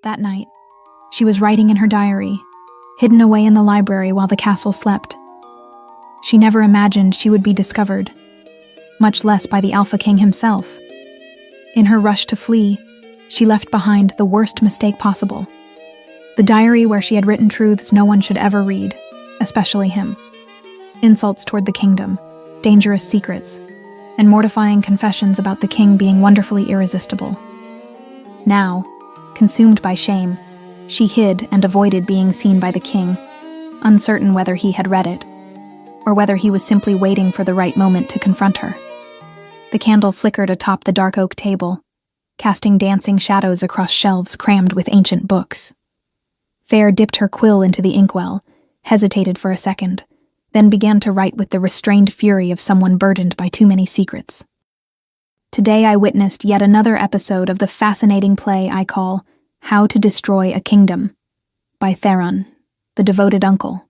That night, she was writing in her diary, hidden away in the library while the castle slept. She never imagined she would be discovered, much less by the Alpha King himself. In her rush to flee, she left behind the worst mistake possible. The diary where she had written truths no one should ever read, especially him. Insults toward the kingdom, dangerous secrets, and mortifying confessions about the king being wonderfully irresistible. Now, consumed by shame, she hid and avoided being seen by the king, uncertain whether he had read it, or whether he was simply waiting for the right moment to confront her. The candle flickered atop the dark oak table, casting dancing shadows across shelves crammed with ancient books. Fair dipped her quill into the inkwell, hesitated for a second, then began to write with the restrained fury of someone burdened by too many secrets. Today I witnessed yet another episode of the fascinating play I call How to Destroy a Kingdom, by Theron, the devoted uncle.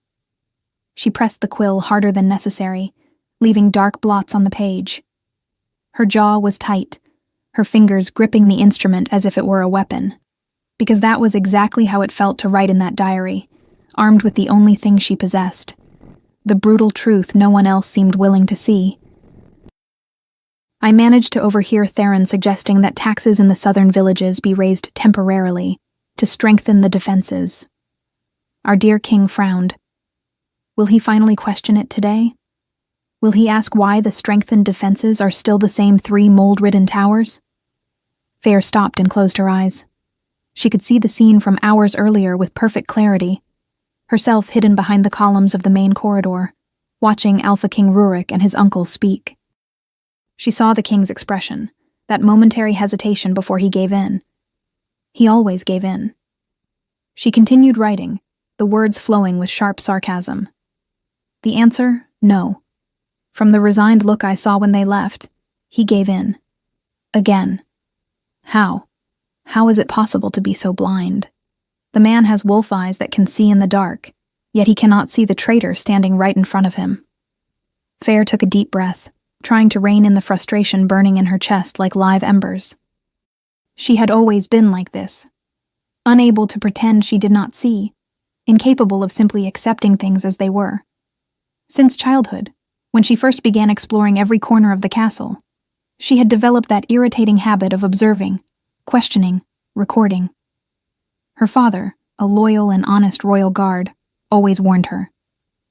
She pressed the quill harder than necessary, leaving dark blots on the page. Her jaw was tight, her fingers gripping the instrument as if it were a weapon, because that was exactly how it felt to write in that diary, armed with the only thing she possessed, the brutal truth no one else seemed willing to see. I managed to overhear Theron suggesting that taxes in the southern villages be raised temporarily to strengthen the defenses. Our dear king frowned. Will he finally question it today? Will he ask why the strengthened defenses are still the same 3 mold-ridden towers? Fair stopped and closed her eyes. She could see the scene from hours earlier with perfect clarity, herself hidden behind the columns of the main corridor, watching Alpha King Rurik and his uncle speak. She saw the king's expression, that momentary hesitation before he gave in. He always gave in. She continued writing, the words flowing with sharp sarcasm. The answer, no. From the resigned look I saw when they left, he gave in. Again. How? How is it possible to be so blind? The man has wolf eyes that can see in the dark, yet he cannot see the traitor standing right in front of him. Fair took a deep breath, trying to rein in the frustration burning in her chest like live embers. She had always been like this, unable to pretend she did not see, incapable of simply accepting things as they were. Since childhood, when she first began exploring every corner of the castle, she had developed that irritating habit of observing, questioning, recording. Her father, a loyal and honest royal guard, always warned her,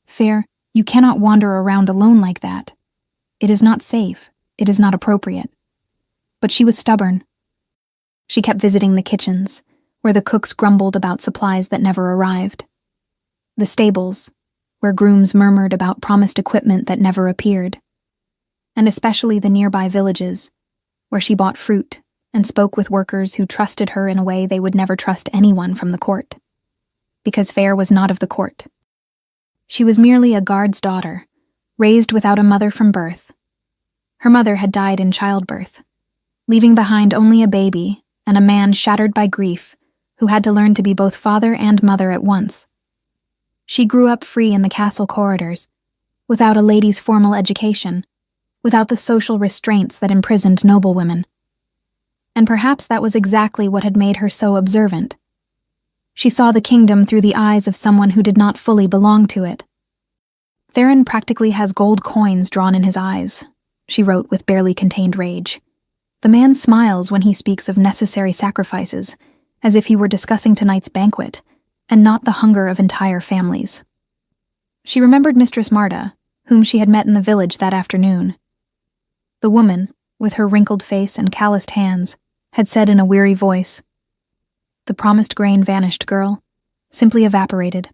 "Fair, you cannot wander around alone like that. It is not safe, it is not appropriate." But she was stubborn. She kept visiting the kitchens, where the cooks grumbled about supplies that never arrived. The stables, where grooms murmured about promised equipment that never appeared. And especially the nearby villages, where she bought fruit and spoke with workers who trusted her in a way they would never trust anyone from the court. Because Fair was not of the court. She was merely a guard's daughter, raised without a mother from birth. Her mother had died in childbirth, leaving behind only a baby and a man shattered by grief who had to learn to be both father and mother at once. She grew up free in the castle corridors, without a lady's formal education, without the social restraints that imprisoned noblewomen. And perhaps that was exactly what had made her so observant. She saw the kingdom through the eyes of someone who did not fully belong to it. "Theron practically has gold coins drawn in his eyes," she wrote with barely contained rage. "The man smiles when he speaks of necessary sacrifices, as if he were discussing tonight's banquet, and not the hunger of entire families." She remembered Mistress Marta, whom she had met in the village that afternoon. The woman, with her wrinkled face and calloused hands, had said in a weary voice, "The promised grain vanished, girl, simply evaporated."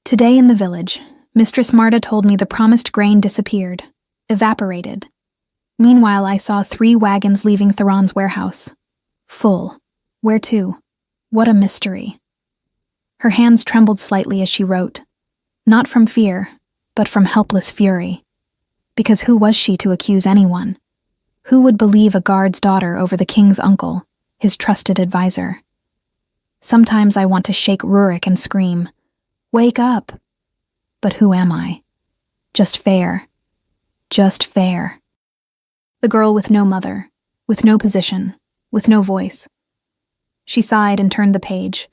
Today in the village, Mistress Marta told me the promised grain disappeared, evaporated. Meanwhile, I saw 3 wagons leaving Theron's warehouse. Full. Where to? What a mystery. Her hands trembled slightly as she wrote, not from fear, but from helpless fury. Because who was she to accuse anyone? Who would believe a guard's daughter over the king's uncle, his trusted advisor? Sometimes I want to shake Rurik and scream, "Wake up!" But who am I? Just Fair. Just Fair. The girl with no mother, with no position, with no voice. She sighed and turned the page.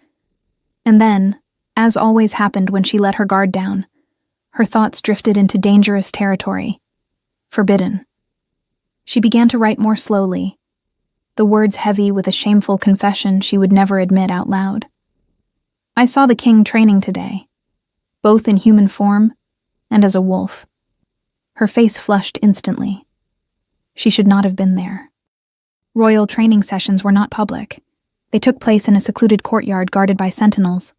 And then, as always happened when she let her guard down, her thoughts drifted into dangerous territory. Forbidden. She began to write more slowly, the words heavy with a shameful confession she would never admit out loud. I saw the king training today, both in human form and as a wolf. Her face flushed instantly. She should not have been there. Royal training sessions were not public. They took place in a secluded courtyard guarded by sentinels.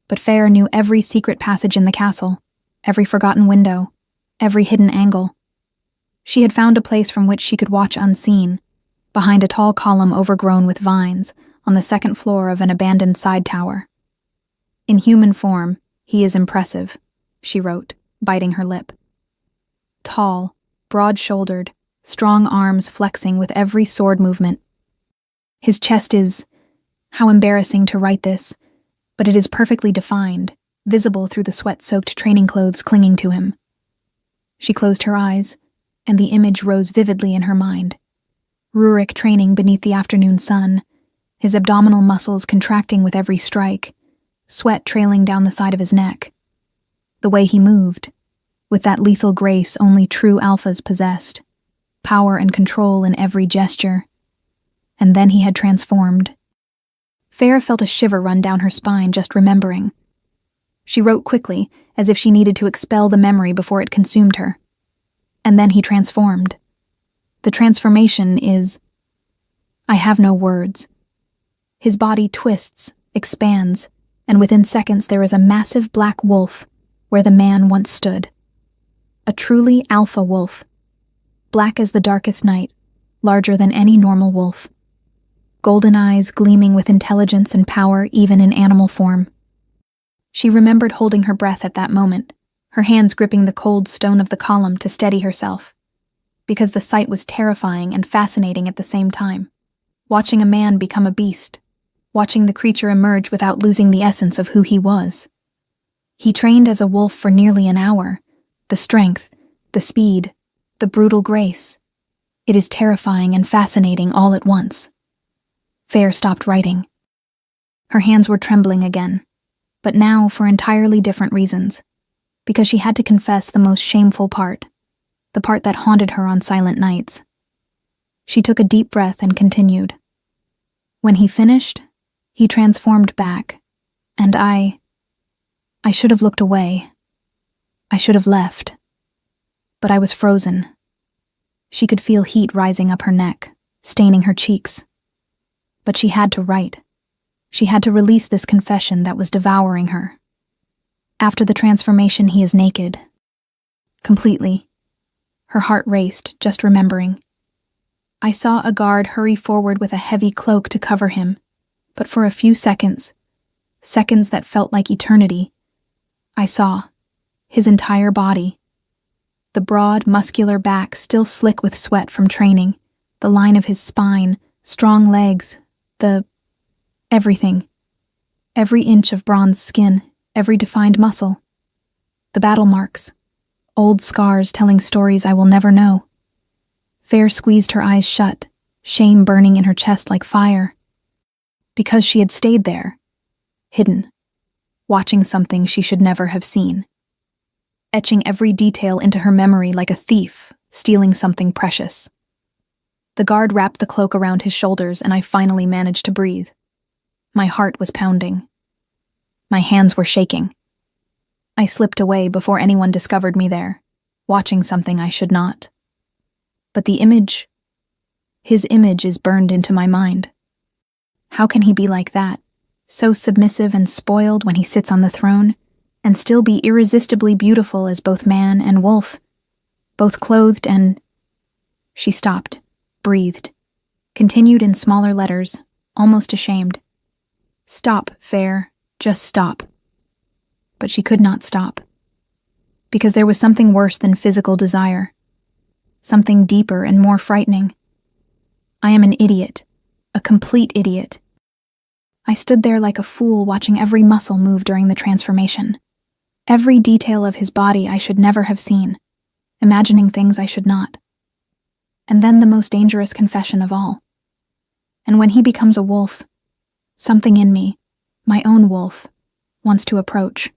But Fair knew every secret passage in the castle, every forgotten window, every hidden angle. She had found a place from which she could watch unseen, behind a tall column overgrown with vines, on the second floor of an abandoned side tower. In human form, he is impressive, she wrote, biting her lip. Tall, broad-shouldered, strong arms flexing with every sword movement. His chest is, how embarrassing to write this, but it is perfectly defined, visible through the sweat-soaked training clothes clinging to him. She closed her eyes, and the image rose vividly in her mind. Rurik training beneath the afternoon sun, his abdominal muscles contracting with every strike, sweat trailing down the side of his neck. The way he moved, with that lethal grace only true alphas possessed, power and control in every gesture. And then he had transformed. Fair felt a shiver run down her spine just remembering. She wrote quickly, as if she needed to expel the memory before it consumed her. And then he transformed. The transformation is... I have no words. His body twists, expands, and within seconds there is a massive black wolf where the man once stood. A truly alpha wolf. Black as the darkest night, larger than any normal wolf. Golden eyes gleaming with intelligence and power even in animal form. She remembered holding her breath at that moment, her hands gripping the cold stone of the column to steady herself, because the sight was terrifying and fascinating at the same time. Watching a man become a beast, watching the creature emerge without losing the essence of who he was. He trained as a wolf for nearly an hour, the strength, the speed, the brutal grace. It is terrifying and fascinating all at once. Fair stopped writing. Her hands were trembling again, but now for entirely different reasons, because she had to confess the most shameful part, the part that haunted her on silent nights. She took a deep breath and continued. When he finished, he transformed back, and I should have looked away. I should have left. But I was frozen. She could feel heat rising up her neck, staining her cheeks. But she had to write. She had to release this confession that was devouring her. After the transformation, he is naked. Completely. Her heart raced, just remembering. I saw a guard hurry forward with a heavy cloak to cover him, but for a few seconds that felt like eternity, I saw his entire body. The broad, muscular back still slick with sweat from training, the line of his spine, strong legs, everything. Every inch of bronze skin, every defined muscle. The battle marks, old scars telling stories I will never know. Fair squeezed her eyes shut, shame burning in her chest like fire. Because she had stayed there, hidden, watching something she should never have seen. Etching every detail into her memory like a thief, stealing something precious. The guard wrapped the cloak around his shoulders and I finally managed to breathe. My heart was pounding. My hands were shaking. I slipped away before anyone discovered me there, watching something I should not. But the image, his image is burned into my mind. How can he be like that, so submissive and spoiled when he sits on the throne, and still be irresistibly beautiful as both man and wolf, both clothed and... She stopped, breathed, continued in smaller letters, almost ashamed. Stop, Fair, just stop. But she could not stop. Because there was something worse than physical desire. Something deeper and more frightening. I am an idiot, a complete idiot. I stood there like a fool watching every muscle move during the transformation. Every detail of his body I should never have seen, imagining things I should not. And then the most dangerous confession of all. And when he becomes a wolf, Something in me, my own wolf, wants to approach,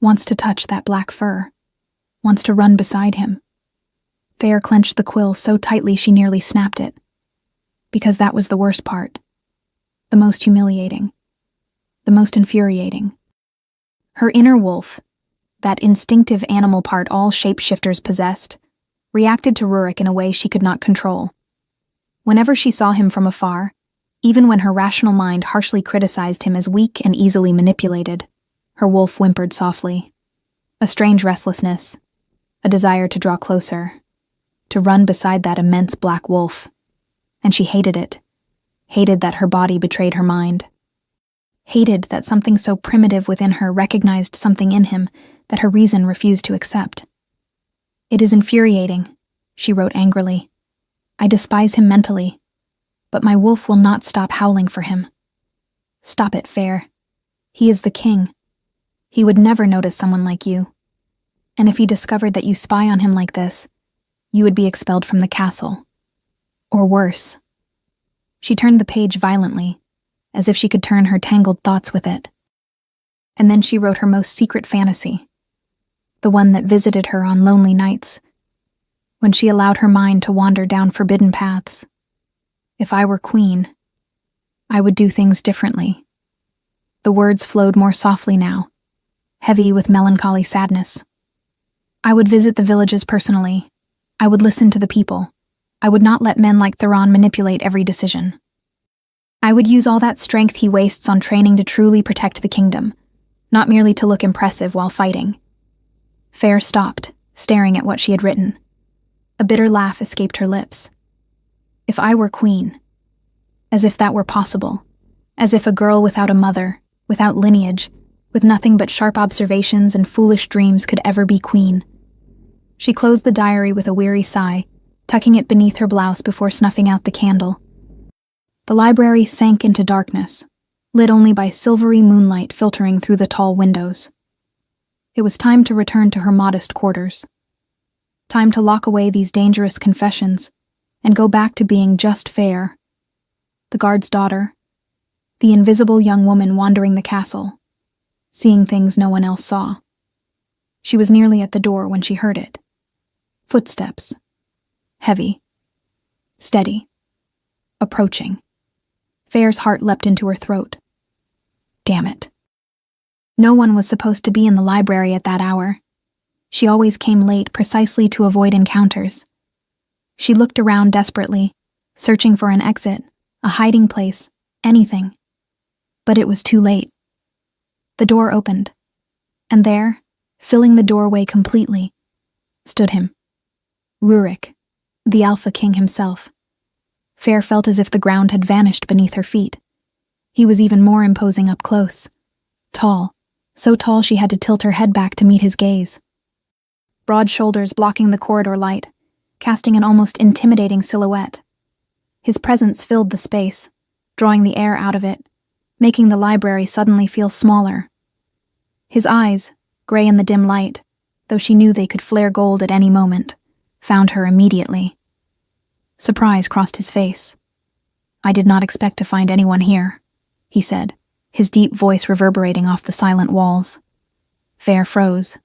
wants to touch that black fur, wants to run beside him. Fair clenched the quill so tightly she nearly snapped it. Because that was the worst part. The most humiliating. The most infuriating. Her inner wolf, that instinctive animal part all shapeshifters possessed, reacted to Rurik in a way she could not control. Whenever she saw him from afar, even when her rational mind harshly criticized him as weak and easily manipulated, her wolf whimpered softly. A strange restlessness, a desire to draw closer, to run beside that immense black wolf. And she hated it, hated that her body betrayed her mind. Hated that something so primitive within her recognized something in him that her reason refused to accept. It is infuriating, she wrote angrily. I despise him mentally, but my wolf will not stop howling for him. Stop it, Fair. He is the king. He would never notice someone like you. And if he discovered that you spy on him like this, you would be expelled from the castle. Or worse. She turned the page violently, as if she could turn her tangled thoughts with it. And then she wrote her most secret fantasy, the one that visited her on lonely nights, when she allowed her mind to wander down forbidden paths. If I were queen, I would do things differently. The words flowed more softly now, heavy with melancholy sadness. I would visit the villages personally. I would listen to the people. I would not let men like Theron manipulate every decision. I would use all that strength he wastes on training to truly protect the kingdom, not merely to look impressive while fighting. Fair stopped, staring at what she had written. A bitter laugh escaped her lips. If I were queen. As if that were possible. As if a girl without a mother, without lineage, with nothing but sharp observations and foolish dreams could ever be queen. She closed the diary with a weary sigh, tucking it beneath her blouse before snuffing out the candle. The library sank into darkness, lit only by silvery moonlight filtering through the tall windows. It was time to return to her modest quarters. Time to lock away these dangerous confessions and go back to being just Fair, the guard's daughter, the invisible young woman wandering the castle, seeing things no one else saw. She was nearly at the door when she heard it. Footsteps. Heavy. Steady. Approaching. Fair's heart leapt into her throat. Damn it. No one was supposed to be in the library at that hour. She always came late precisely to avoid encounters. She looked around desperately, searching for an exit, a hiding place, anything. But it was too late. The door opened, and there, filling the doorway completely, stood him. Rurik, the Alpha King himself. Fair felt as if the ground had vanished beneath her feet. He was even more imposing up close. Tall, so tall she had to tilt her head back to meet his gaze. Broad shoulders blocking the corridor light, casting an almost intimidating silhouette. His presence filled the space, drawing the air out of it, making the library suddenly feel smaller. His eyes, gray in the dim light, though she knew they could flare gold at any moment, found her immediately. Surprise crossed his face. I did not expect to find anyone here, he said, his deep voice reverberating off the silent walls. Fair froze.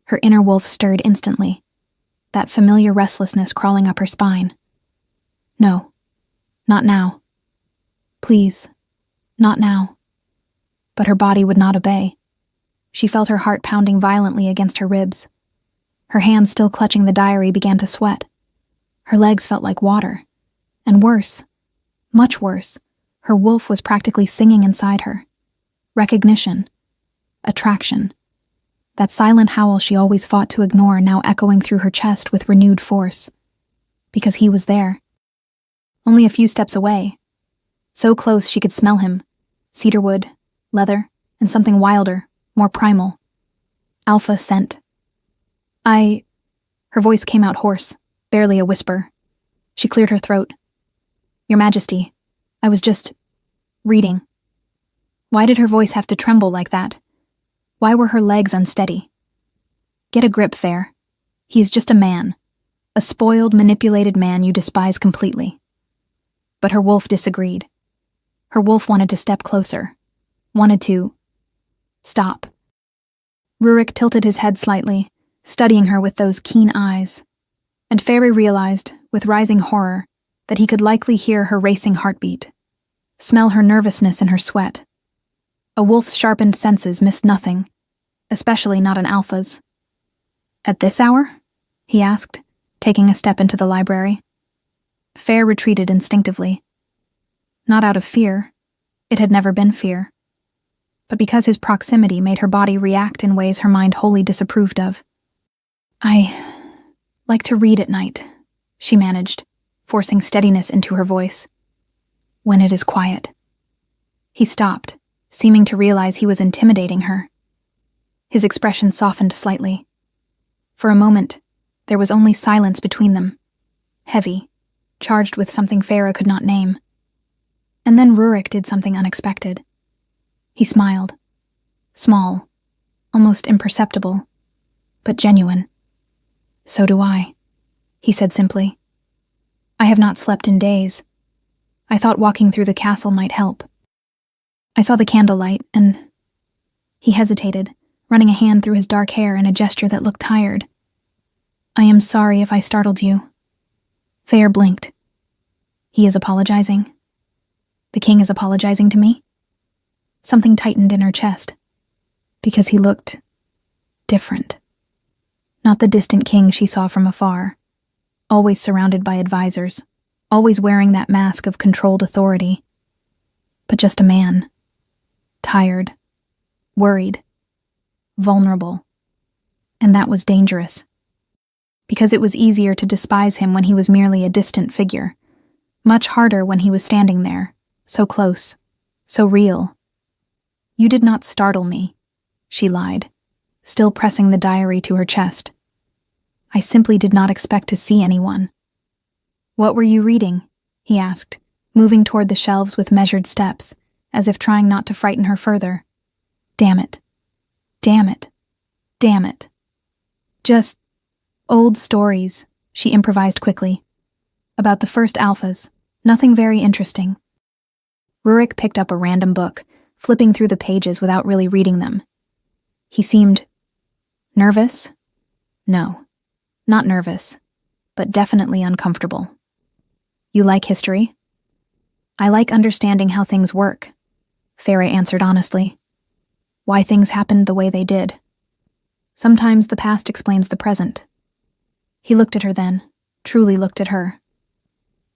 Her inner wolf stirred instantly, that familiar restlessness crawling up her spine. No, not now. Please, not now. But her body would not obey. She felt her heart pounding violently against her ribs. Her hands still clutching the diary began to sweat. Her legs felt like water. And worse, much worse, her wolf was practically singing inside her. Recognition. Attraction. That silent howl she always fought to ignore now echoing through her chest with renewed force. Because he was there. Only a few steps away. So close she could smell him. Cedarwood, leather, and something wilder, more primal. Alpha scent. Her voice came out hoarse, barely a whisper. She cleared her throat. Your Majesty, I was just reading. Why did her voice have to tremble like that? Why were her legs unsteady? Get a grip, Fair. He is just a man. A spoiled, manipulated man you despise completely. But her wolf disagreed. Her wolf wanted to step closer, wanted to stop. Rurik tilted his head slightly, studying her with those keen eyes, and Fairy realized, with rising horror, that he could likely hear her racing heartbeat, smell her nervousness in her sweat. A wolf's sharpened senses missed nothing, especially not an alpha's. "At this hour?" he asked, taking a step into the library. Fair retreated instinctively. Not out of fear. It had never been fear. But because his proximity made her body react in ways her mind wholly disapproved of. "I like to read at night," she managed, forcing steadiness into her voice. "When it is quiet." He stopped, seeming to realize he was intimidating her. His expression softened slightly. For a moment, there was only silence between them, heavy, charged with something Farah could not name. And then Rurik did something unexpected. He smiled. Small, almost imperceptible, but genuine. "So do I," he said simply. "I have not slept in days. I thought walking through the castle might help. I saw the candlelight, and..." He hesitated, running a hand through his dark hair in a gesture that looked tired. "I am sorry if I startled you." Fair blinked. He is apologizing. The king is apologizing to me? Something tightened in her chest, because he looked different. Not the distant king she saw from afar, always surrounded by advisors, always wearing that mask of controlled authority, but just a man. Tired, worried, vulnerable. And that was dangerous. Because it was easier to despise him when he was merely a distant figure. Much harder when he was standing there, so close, so real. "You did not startle me," she lied, still pressing the diary to her chest. "I simply did not expect to see anyone." "What were you reading?" he asked, moving toward the shelves with measured steps, as if trying not to frighten her further. Damn it. Damn it. Damn it. "Just old stories," she improvised quickly. "About the first alphas. Nothing very interesting." Rurik picked up a random book, flipping through the pages without really reading them. He seemed nervous? No, not nervous, but definitely uncomfortable. "You like history?" "I like understanding how things work," Faye answered honestly. "Why things happened the way they did. Sometimes the past explains the present." He looked at her then, truly looked at her.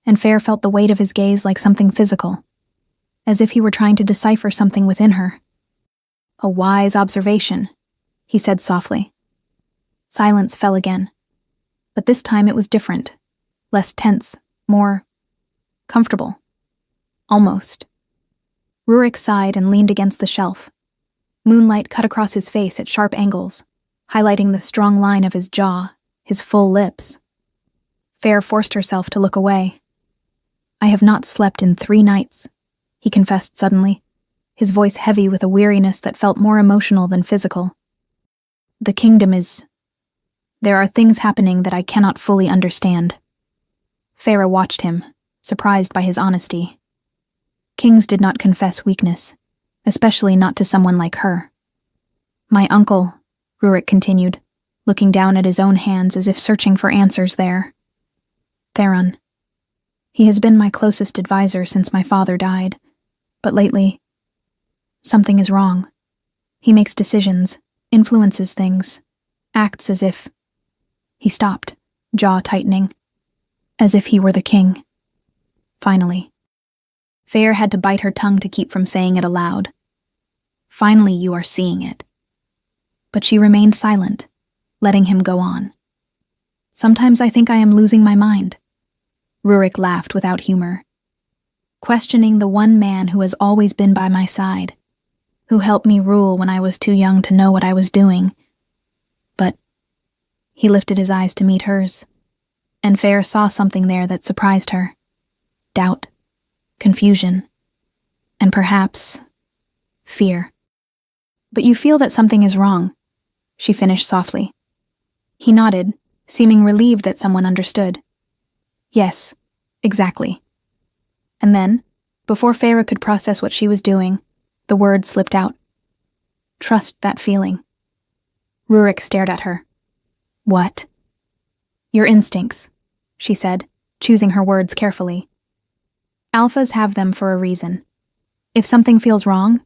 And Faye felt the weight of his gaze like something physical, as if he were trying to decipher something within her. "A wise observation," he said softly. Silence fell again, but this time it was different, less tense, more comfortable. Almost. Rurik sighed and leaned against the shelf. Moonlight cut across his face at sharp angles, highlighting the strong line of his jaw, his full lips. Faye forced herself to look away. "I have not slept in 3 nights, he confessed suddenly, his voice heavy with a weariness that felt more emotional than physical. "The kingdom is... There are things happening that I cannot fully understand." Farah watched him, surprised by his honesty. Kings did not confess weakness, especially not to someone like her. "My uncle," Rurik continued, looking down at his own hands as if searching for answers there. "Theron. He has been my closest advisor since my father died, but lately, something is wrong. He makes decisions, influences things, acts as if..." He stopped, jaw tightening, as if he were the king. Finally. Faye had to bite her tongue to keep from saying it aloud. "Finally you are seeing it." But she remained silent, letting him go on. "Sometimes I think I am losing my mind." Rurik laughed without humor. "Questioning the one man who has always been by my side, who helped me rule when I was too young to know what I was doing. But..." He lifted his eyes to meet hers, and Faye saw something there that surprised her. Doubt, confusion, and perhaps fear. "But you feel that something is wrong," she finished softly. He nodded, seeming relieved that someone understood. "Yes, exactly." And then, Before Feyre could process what she was doing, the word slipped out. Trust that feeling. Rurik stared at her. What? Your instincts, she said, choosing her words carefully. Alphas have them for a reason. If something feels wrong,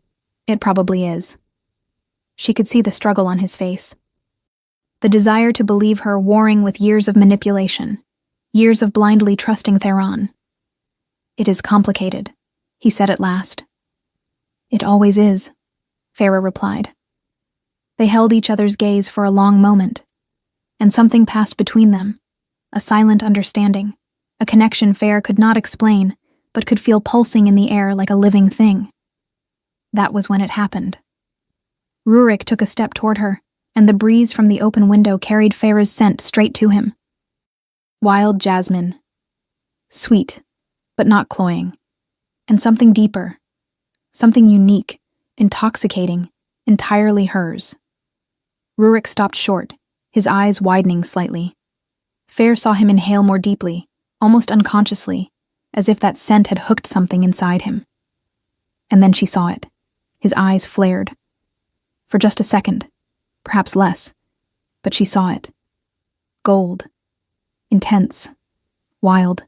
it probably is. She could see the struggle on his face. The desire to believe her warring with years of manipulation, years of blindly trusting Theron. It is complicated, he said at last. It always is, Feyre replied. They held each other's gaze for a long moment, and something passed between them, a silent understanding, a connection Feyre could not explain, but could feel pulsing in the air like a living thing. That was when it happened. Rurik took a step toward her, and the breeze from the open window carried Feyre's scent straight to him. Wild jasmine. Sweet, but not cloying. And something deeper. Something unique, intoxicating, entirely hers. Rurik stopped short, his eyes widening slightly. Feyre saw him inhale more deeply, almost unconsciously, as if that scent had hooked something inside him. And then she saw it. His eyes flared. For just a second, perhaps less, but she saw it. Gold. Intense. Wild.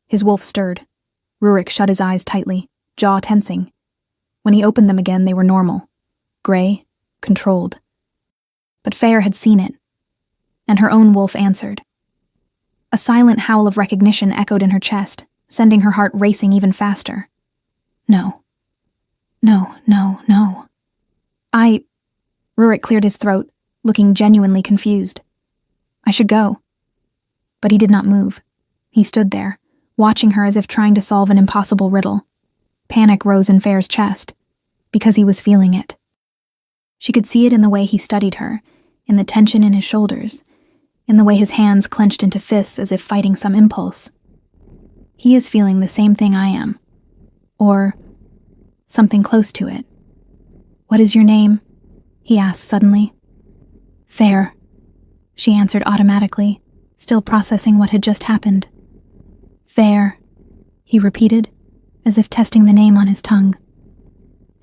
His wolf stirred. Rurik shut his eyes tightly, jaw tensing. When he opened them again, they were normal. Gray, controlled. But Feyre had seen it, and her own wolf answered. A silent howl of recognition echoed in her chest, sending her heart racing even faster. No. No, no, no. Rurik cleared his throat, looking genuinely confused. I should go. But he did not move. He stood there, watching her as if trying to solve an impossible riddle. Panic rose in Feyre's chest, because he was feeling it. She could see it in the way he studied her, in the tension in his shoulders, in the way his hands clenched into fists as if fighting some impulse. He is feeling the same thing I am. Or something close to it. What is your name? He asked suddenly. Feyre, she answered automatically, still processing what had just happened. Feyre, he repeated, as if testing the name on his tongue.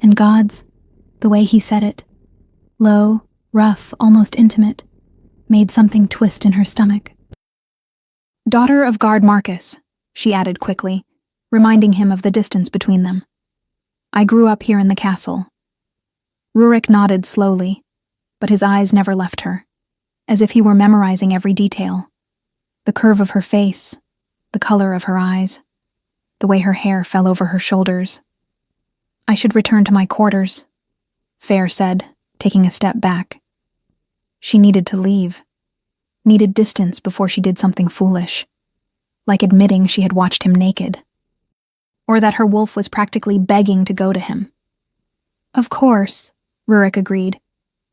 And God's, the way he said it, low, rough, almost intimate, made something twist in her stomach. Daughter of Guard Marcus, she added quickly, reminding him of the distance between them. I grew up here in the castle. Rurik nodded slowly, but his eyes never left her, as if he were memorizing every detail. The curve of her face, the color of her eyes, the way her hair fell over her shoulders. I should return to my quarters, Feyre said, taking a step back. She needed to leave, needed distance before she did something foolish, like admitting she had watched him naked, or that her wolf was practically begging to go to him. Of course, Rurik agreed,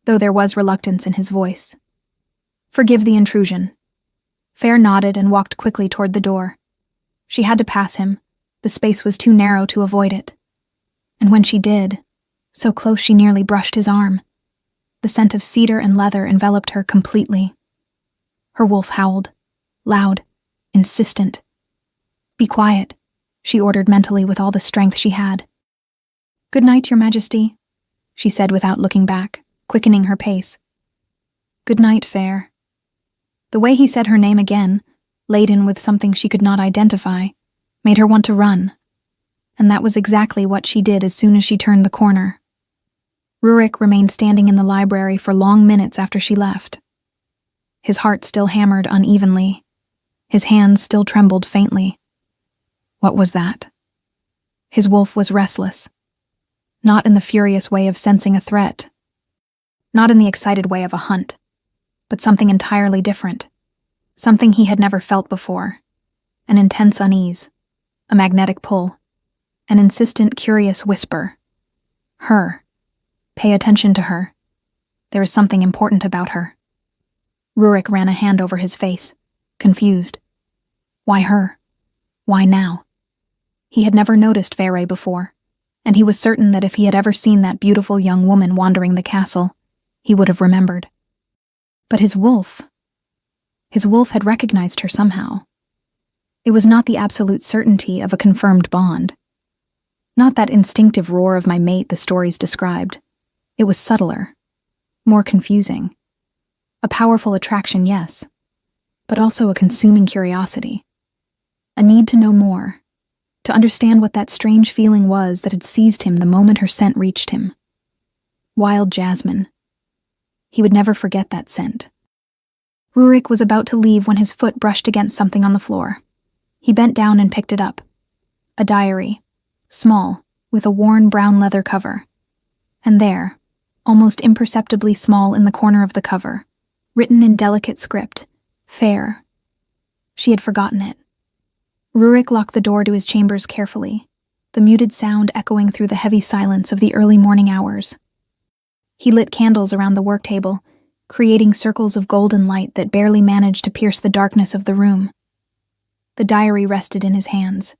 though there was reluctance in his voice. Forgive the intrusion. Feyre nodded and walked quickly toward the door. She had to pass him. The space was too narrow to avoid it. And when she did, so close she nearly brushed his arm. The scent of cedar and leather enveloped her completely. Her wolf howled, loud, insistent. Be quiet, she ordered mentally with all the strength she had. Good night, Your Majesty, she said without looking back, quickening her pace. Good night, Feyre. The way he said her name again, laden with something she could not identify, made her want to run. And that was exactly what she did as soon as she turned the corner. Rurik remained standing in the library for long minutes after she left. His heart still hammered unevenly. His hands still trembled faintly. What was that? His wolf was restless. Not in the furious way of sensing a threat. Not in the excited way of a hunt. But something entirely different. Something he had never felt before. An intense unease. A magnetic pull. An insistent, curious whisper. Her. Pay attention to her. There is something important about her. Rurik ran a hand over his face, confused. Why her? Why now? He had never noticed Feyre before, and he was certain that if he had ever seen that beautiful young woman wandering the castle, he would have remembered. But his wolf had recognized her somehow. It was not the absolute certainty of a confirmed bond. Not that instinctive roar of my mate the stories described. It was subtler, more confusing. A powerful attraction, yes, but also a consuming curiosity. A need to know more, to understand what that strange feeling was that had seized him the moment her scent reached him. Wild jasmine. He would never forget that scent. Rurik was about to leave when his foot brushed against something on the floor. He bent down and picked it up. A diary, small, with a worn brown leather cover. And there, almost imperceptibly small in the corner of the cover, written in delicate script, fair. She had forgotten it. Rurik locked the door to his chambers carefully, the muted sound echoing through the heavy silence of the early morning hours. He lit candles around the work table, creating circles of golden light that barely managed to pierce the darkness of the room. The diary rested in his hands.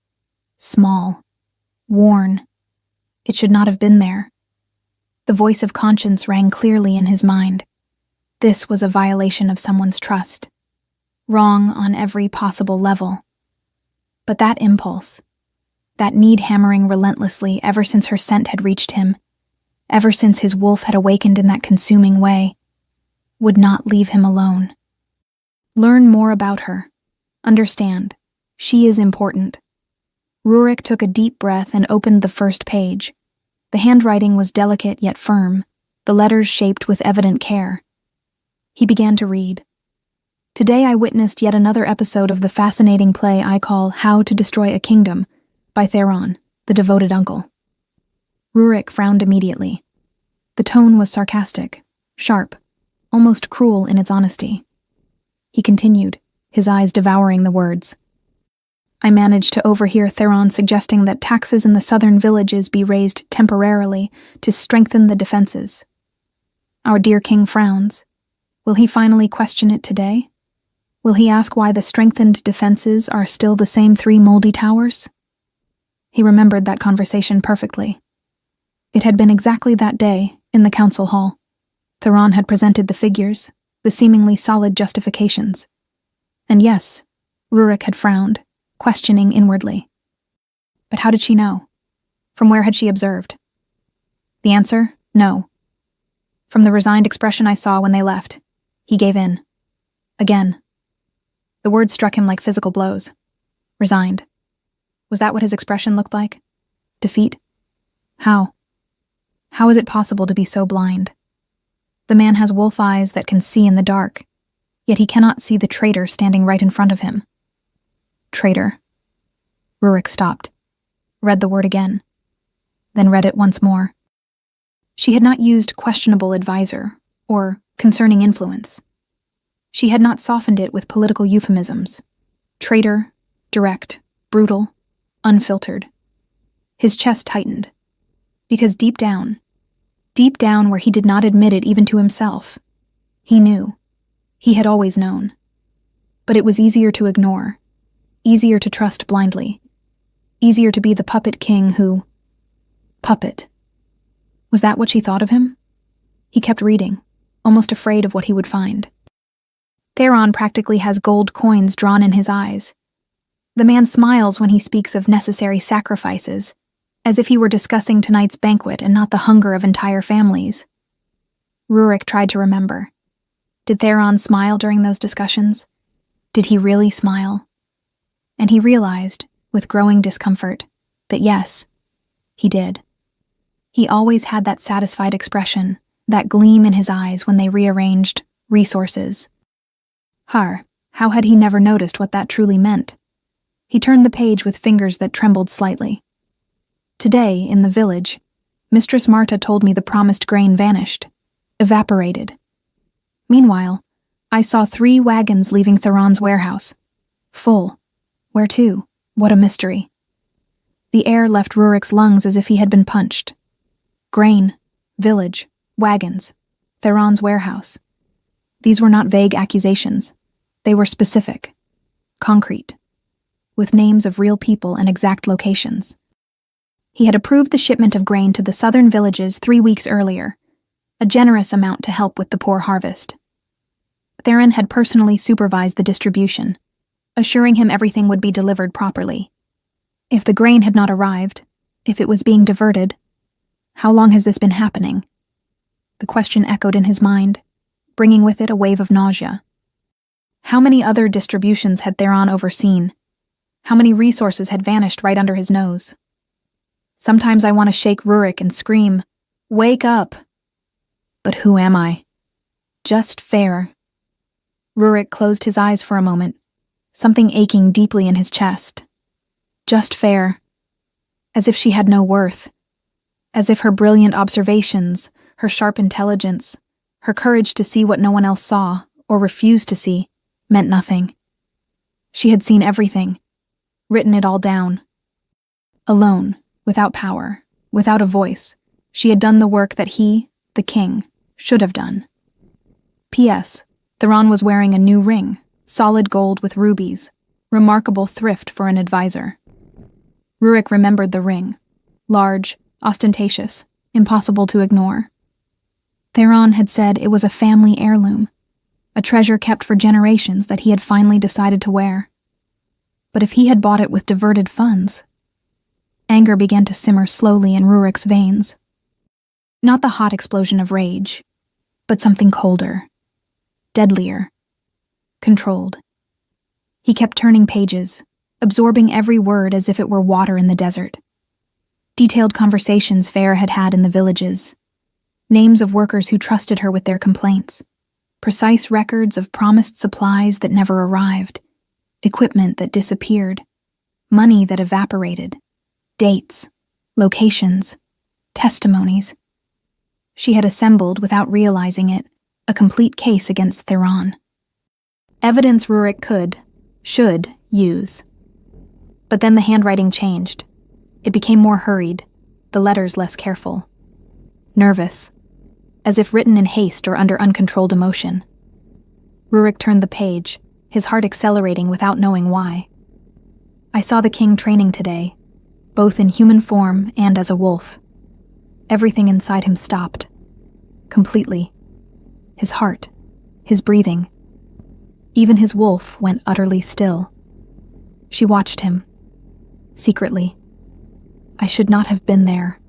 Small. Worn. It should not have been there. The voice of conscience rang clearly in his mind. This was a violation of someone's trust. Wrong on every possible level. But that impulse, that need hammering relentlessly ever since her scent had reached him, ever since his wolf had awakened in that consuming way, would not leave him alone. Learn more about her. Understand. She is important. Rurik took a deep breath and opened the first page. The handwriting was delicate yet firm, the letters shaped with evident care. He began to read. Today I witnessed yet another episode of the fascinating play I call How to Destroy a Kingdom, by Theron, the devoted uncle. Rurik frowned immediately. The tone was sarcastic, sharp, almost cruel in its honesty. He continued, his eyes devouring the words. I managed to overhear Theron suggesting that taxes in the southern villages be raised temporarily to strengthen the defenses. Our dear king frowns. Will he finally question it today? Will he ask why the strengthened defenses are still the same 3 moldy towers? He remembered that conversation perfectly. It had been exactly that day, in the council hall. Theron had presented the figures, the seemingly solid justifications. And yes, Rurik had frowned, questioning inwardly. But how did she know? From where had she observed? The answer, no. From the resigned expression I saw when they left, he gave in. Again. The words struck him like physical blows. Resigned. Was that what his expression looked like? Defeat? How? How is it possible to be so blind? The man has wolf eyes that can see in the dark, yet he cannot see the traitor standing right in front of him. Traitor. Rurik stopped, read the word again, then read it once more. She had not used questionable advisor or concerning influence. She had not softened it with political euphemisms. Traitor, direct, brutal, unfiltered. His chest tightened, because deep down where he did not admit it even to himself, he knew. He had always known. But it was easier to ignore, easier to trust blindly, easier to be the puppet king who... Puppet. Was that what she thought of him? He kept reading, almost afraid of what he would find. Theron practically has gold coins drawn in his eyes. The man smiles when he speaks of necessary sacrifices, as if he were discussing tonight's banquet and not the hunger of entire families. Rurik tried to remember. Did Theron smile during those discussions? Did he really smile? And he realized, with growing discomfort, that yes, he did. He always had that satisfied expression, that gleam in his eyes when they rearranged resources. How had he never noticed what that truly meant? He turned the page with fingers that trembled slightly. Today, in the village, Mistress Marta told me the promised grain vanished, evaporated. Meanwhile, I saw 3 wagons leaving Theron's warehouse. Full. Where to? What a mystery. The air left Rurik's lungs as if he had been punched. Grain, village, wagons, Theron's warehouse. These were not vague accusations. They were specific, concrete, with names of real people and exact locations. He had approved the shipment of grain to the southern villages 3 weeks earlier, a generous amount to help with the poor harvest. Theron had personally supervised the distribution, assuring him everything would be delivered properly. If the grain had not arrived, If it was being diverted, how long has this been happening? The question echoed in his mind, bringing with it a wave of nausea. How many other distributions had Theron overseen? How many resources had vanished right under his nose? Sometimes I want to shake Rurik and scream, "Wake up!" But who am I? Just fair. Rurik closed his eyes for a moment, something aching deeply in his chest. Just fair. As if she had no worth. As if her brilliant observations, her sharp intelligence, her courage to see what no one else saw, or refused to see, meant nothing. She had seen everything, written it all down. Alone, without power, without a voice, she had done the work that he, the king, should have done. P.S. Theron was wearing a new ring, solid gold with rubies, remarkable thrift for an advisor. Rurik remembered the ring, large, ostentatious, impossible to ignore. Theron had said it was a family heirloom, a treasure kept for generations that he had finally decided to wear. But if he had bought it with diverted funds... Anger began to simmer slowly in Rurik's veins. Not the hot explosion of rage, but something colder, deadlier, controlled. He kept turning pages, absorbing every word as if it were water in the desert. Detailed conversations Fair had had in the villages, names of workers who trusted her with their complaints, precise records of promised supplies that never arrived, equipment that disappeared, money that evaporated, dates, locations, testimonies. She had assembled, without realizing it, a complete case against Theron. Evidence Rurik should use. But then the handwriting changed. It became more hurried, the letters less careful. Nervous, as if written in haste or under uncontrolled emotion. Rurik turned the page, his heart accelerating without knowing why. I saw the king training today, both in human form and as a wolf. Everything inside him stopped. Completely. His heart, his breathing. Even his wolf went utterly still. She watched him. Secretly. I should not have been there.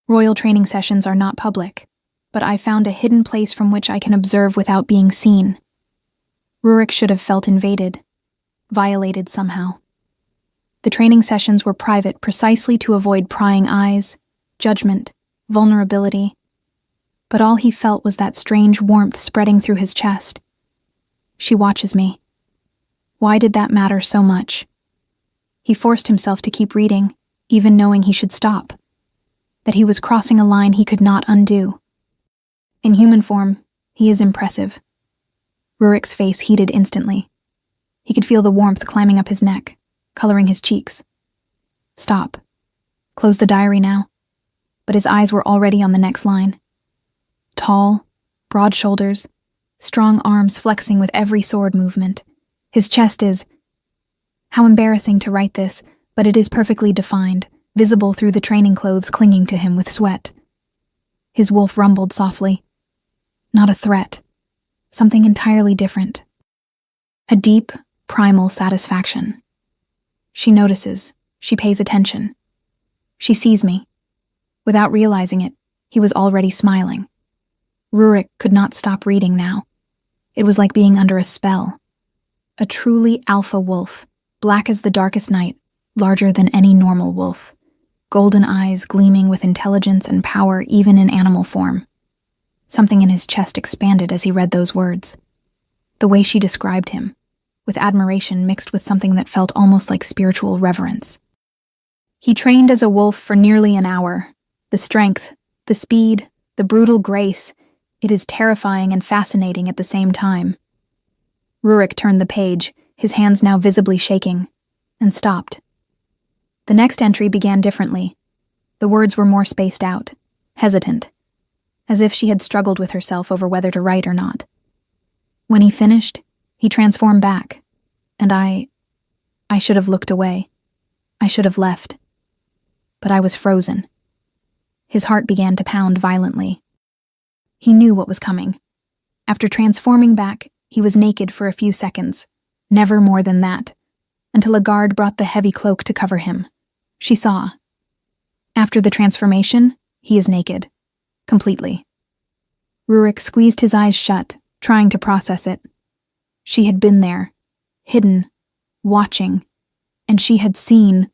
Royal training sessions are not public, but I found a hidden place from which I can observe without being seen. Rurik should have felt invaded, violated somehow. The training sessions were private precisely to avoid prying eyes, judgment, vulnerability. But all he felt was that strange warmth spreading through his chest. She watches me. Why did that matter so much? He forced himself to keep reading, even knowing he should stop. That he was crossing a line he could not undo. In human form, he is impressive. Rurik's face heated instantly. He could feel the warmth climbing up his neck, coloring his cheeks. Stop. Close the diary now. But his eyes were already on the next line. Tall, broad shoulders, strong arms flexing with every sword movement. His chest is... How embarrassing to write this, but it is perfectly defined, visible through the training clothes clinging to him with sweat. His wolf rumbled softly. Not a threat. Something entirely different. A deep, primal satisfaction. She notices. She pays attention. She sees me. Without realizing it, he was already smiling. Rurik could not stop reading now. It was like being under a spell. A truly alpha wolf, black as the darkest night, larger than any normal wolf. Golden eyes gleaming with intelligence and power even in animal form. Something in his chest expanded as he read those words. The way she described him, with admiration mixed with something that felt almost like spiritual reverence. He trained as a wolf for nearly an hour. The strength, the speed, the brutal grace. It is terrifying and fascinating at the same time. Rurik turned the page, his hands now visibly shaking, and stopped. The next entry began differently. The words were more spaced out, hesitant, as if she had struggled with herself over whether to write or not. When he finished, he transformed back, and I should have looked away. I should have left. But I was frozen. His heart began to pound violently. He knew what was coming. After transforming back, he was naked for a few seconds, never more than that, until a guard brought the heavy cloak to cover him. She saw. After the transformation, he is naked. Completely. Rurik squeezed his eyes shut, trying to process it. She had been there, hidden, watching, and she had seen.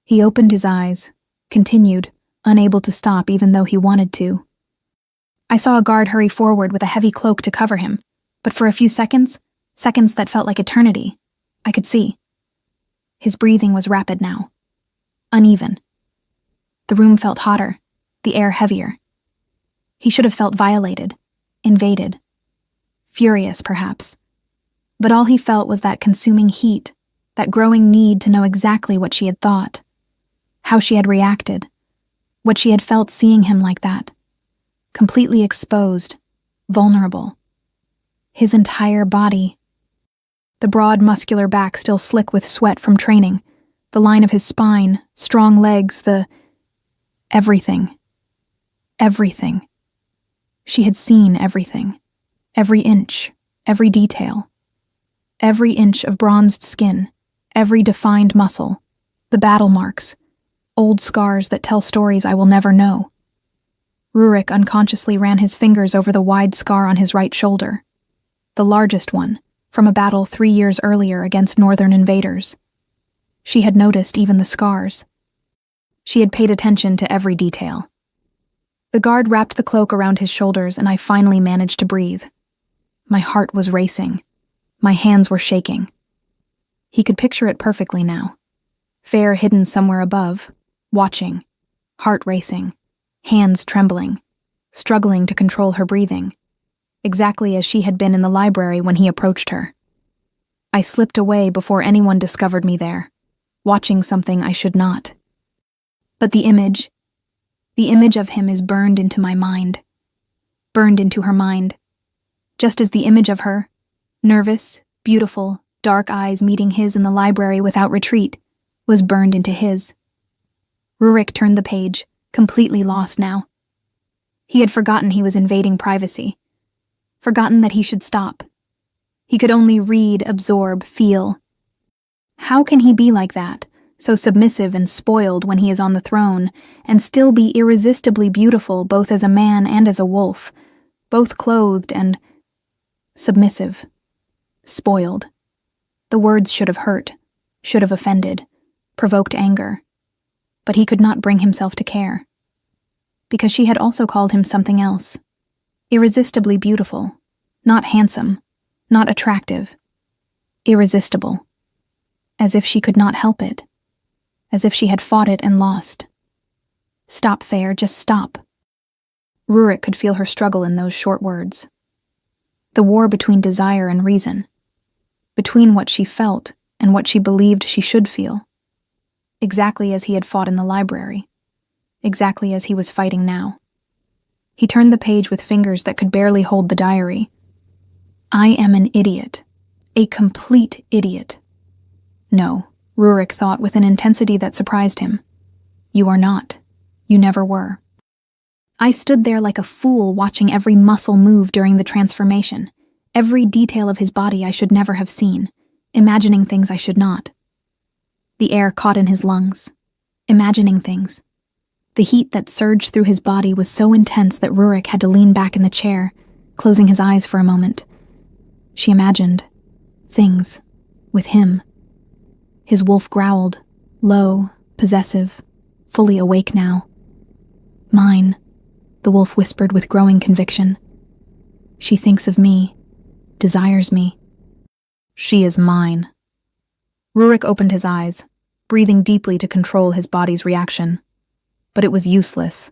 He opened his eyes, continued, unable to stop even though he wanted to. I saw a guard hurry forward with a heavy cloak to cover him, but for a few seconds that felt like eternity, I could see. His breathing was rapid now. Uneven. The room felt hotter, the air heavier. He should have felt violated, invaded. Furious, perhaps. But all he felt was that consuming heat, that growing need to know exactly what she had thought, how she had reacted, what she had felt seeing him like that. Completely exposed, vulnerable. His entire body. The broad, muscular back still slick with sweat from training, the line of his spine, strong legs, everything. Everything. She had seen everything. Every inch, every detail. Every inch of bronzed skin, every defined muscle, the battle marks, old scars that tell stories I will never know. Rurik unconsciously ran his fingers over the wide scar on his right shoulder, the largest one, from a battle 3 years earlier against northern invaders. She had noticed even the scars. She had paid attention to every detail. The guard wrapped the cloak around his shoulders, and I finally managed to breathe. My heart was racing. My hands were shaking. He could picture it perfectly now. Fair hidden somewhere above, watching, heart racing, hands trembling, struggling to control her breathing, exactly as she had been in the library when he approached her. I slipped away before anyone discovered me there, watching something I should not. But the image of him is burned into my mind, burned into her mind, just as the image of her, nervous, beautiful, dark eyes meeting his in the library without retreat, was burned into his. Rurik turned the page, completely lost now. He had forgotten he was invading privacy, forgotten that he should stop. He could only read, absorb, feel. How can he be like that, so submissive and spoiled when he is on the throne, and still be irresistibly beautiful both as a man and as a wolf, both clothed and submissive, spoiled? The words should have hurt, should have offended, provoked anger. But he could not bring himself to care. Because she had also called him something else. Irresistibly beautiful, not handsome, not attractive. Irresistible. As if she could not help it. As if she had fought it and lost. Stop, Fair, just stop. Rurik could feel her struggle in those short words. The war between desire and reason. Between what she felt and what she believed she should feel. Exactly as he had fought in the library. Exactly as he was fighting now. He turned the page with fingers that could barely hold the diary. I am an idiot. A complete idiot. No, Rurik thought with an intensity that surprised him. You are not. You never were. I stood there like a fool watching every muscle move during the transformation, every detail of his body I should never have seen, imagining things I should not. The air caught in his lungs, imagining things. The heat that surged through his body was so intense that Rurik had to lean back in the chair, closing his eyes for a moment. She imagined things with him. His wolf growled, low, possessive, fully awake now. Mine, the wolf whispered with growing conviction. She thinks of me, desires me. She is mine. Rurik opened his eyes, breathing deeply to control his body's reaction. But it was useless.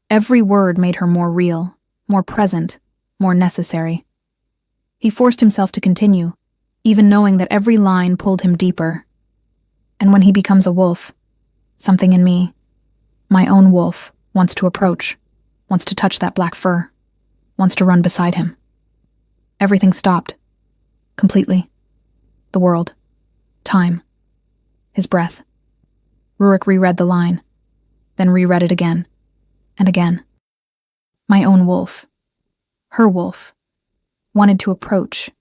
Every word made her more real, more present, more necessary. He forced himself to continue, even knowing that every line pulled him deeper. And when he becomes a wolf, something in me, my own wolf, wants to approach, wants to touch that black fur, wants to run beside him. Everything stopped. Completely. The world. Time. His breath. Rurik reread the line, then reread it again, and again. My own wolf. Her wolf. Wanted to approach,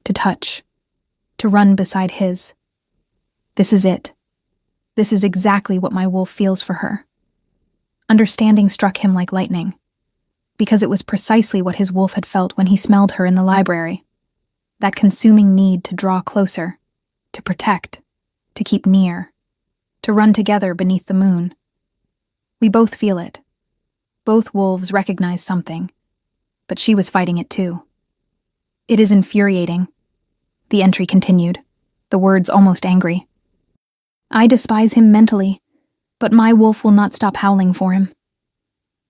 to touch, to run beside his. This is it. This is exactly what my wolf feels for her. Understanding struck him like lightning, because it was precisely what his wolf had felt when he smelled her in the library. That consuming need to draw closer, to protect, to keep near, to run together beneath the moon. We both feel it. Both wolves recognize something, but she was fighting it too. It is infuriating. The entry continued, the words almost angry. I despise him mentally, but my wolf will not stop howling for him.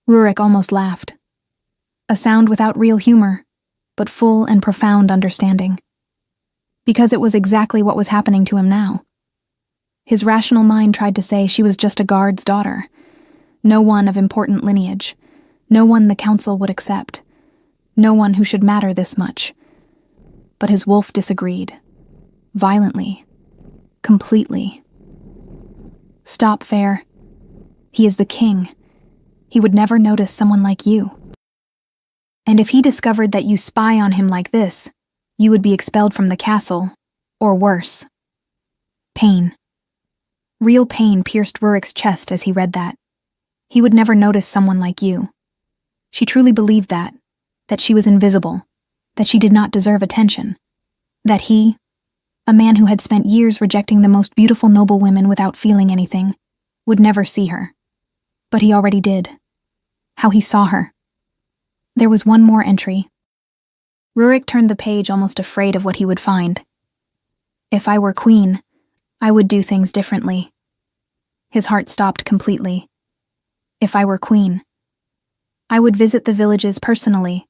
Rurik almost laughed. A sound without real humor, but full and profound understanding. Because it was exactly what was happening to him now. His rational mind tried to say she was just a guard's daughter, no one of important lineage, no one the council would accept, no one who should matter this much. But his wolf disagreed. Violently. Completely. Stop, Fair. He is the king. He would never notice someone like you. And if he discovered that you spy on him like this, you would be expelled from the castle, or worse. Pain. Real pain pierced Rurik's chest as he read that. He would never notice someone like you. She truly believed that she was invisible, that she did not deserve attention, that he, a man who had spent years rejecting the most beautiful noble women without feeling anything, would never see her. But he already did. How he saw her. There was one more entry. Rurik turned the page almost afraid of what he would find. If I were queen, I would do things differently. His heart stopped completely. If I were queen, I would visit the villages personally.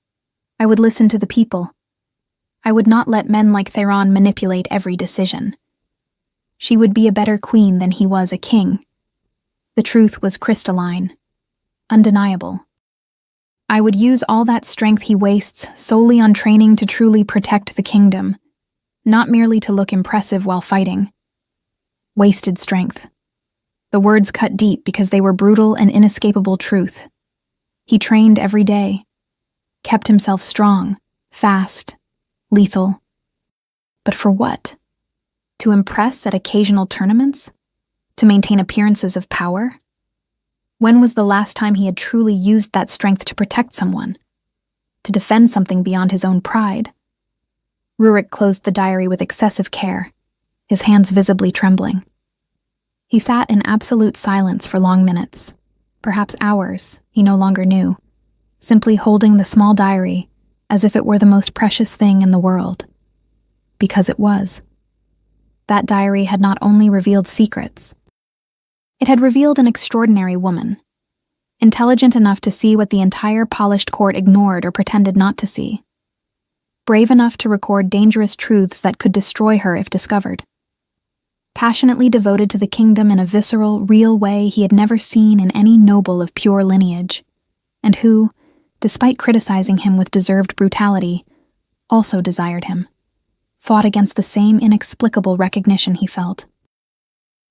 I would listen to the people. I would not let men like Theron manipulate every decision. She would be a better queen than he was a king. The truth was crystalline, undeniable. I would use all that strength he wastes solely on training to truly protect the kingdom, not merely to look impressive while fighting. Wasted strength. The words cut deep because they were brutal and inescapable truth. He trained every day, kept himself strong, fast, lethal. But for what? To impress at occasional tournaments? To maintain appearances of power? When was the last time he had truly used that strength to protect someone? To defend something beyond his own pride? Rurik closed the diary with excessive care, his hands visibly trembling. He sat in absolute silence for long minutes, perhaps hours, he no longer knew, simply holding the small diary as if it were the most precious thing in the world. Because it was. That diary had not only revealed secrets, it had revealed an extraordinary woman, intelligent enough to see what the entire polished court ignored or pretended not to see, brave enough to record dangerous truths that could destroy her if discovered, passionately devoted to the kingdom in a visceral, real way he had never seen in any noble of pure lineage, and who, despite criticizing him with deserved brutality, also desired him, fought against the same inexplicable recognition he felt.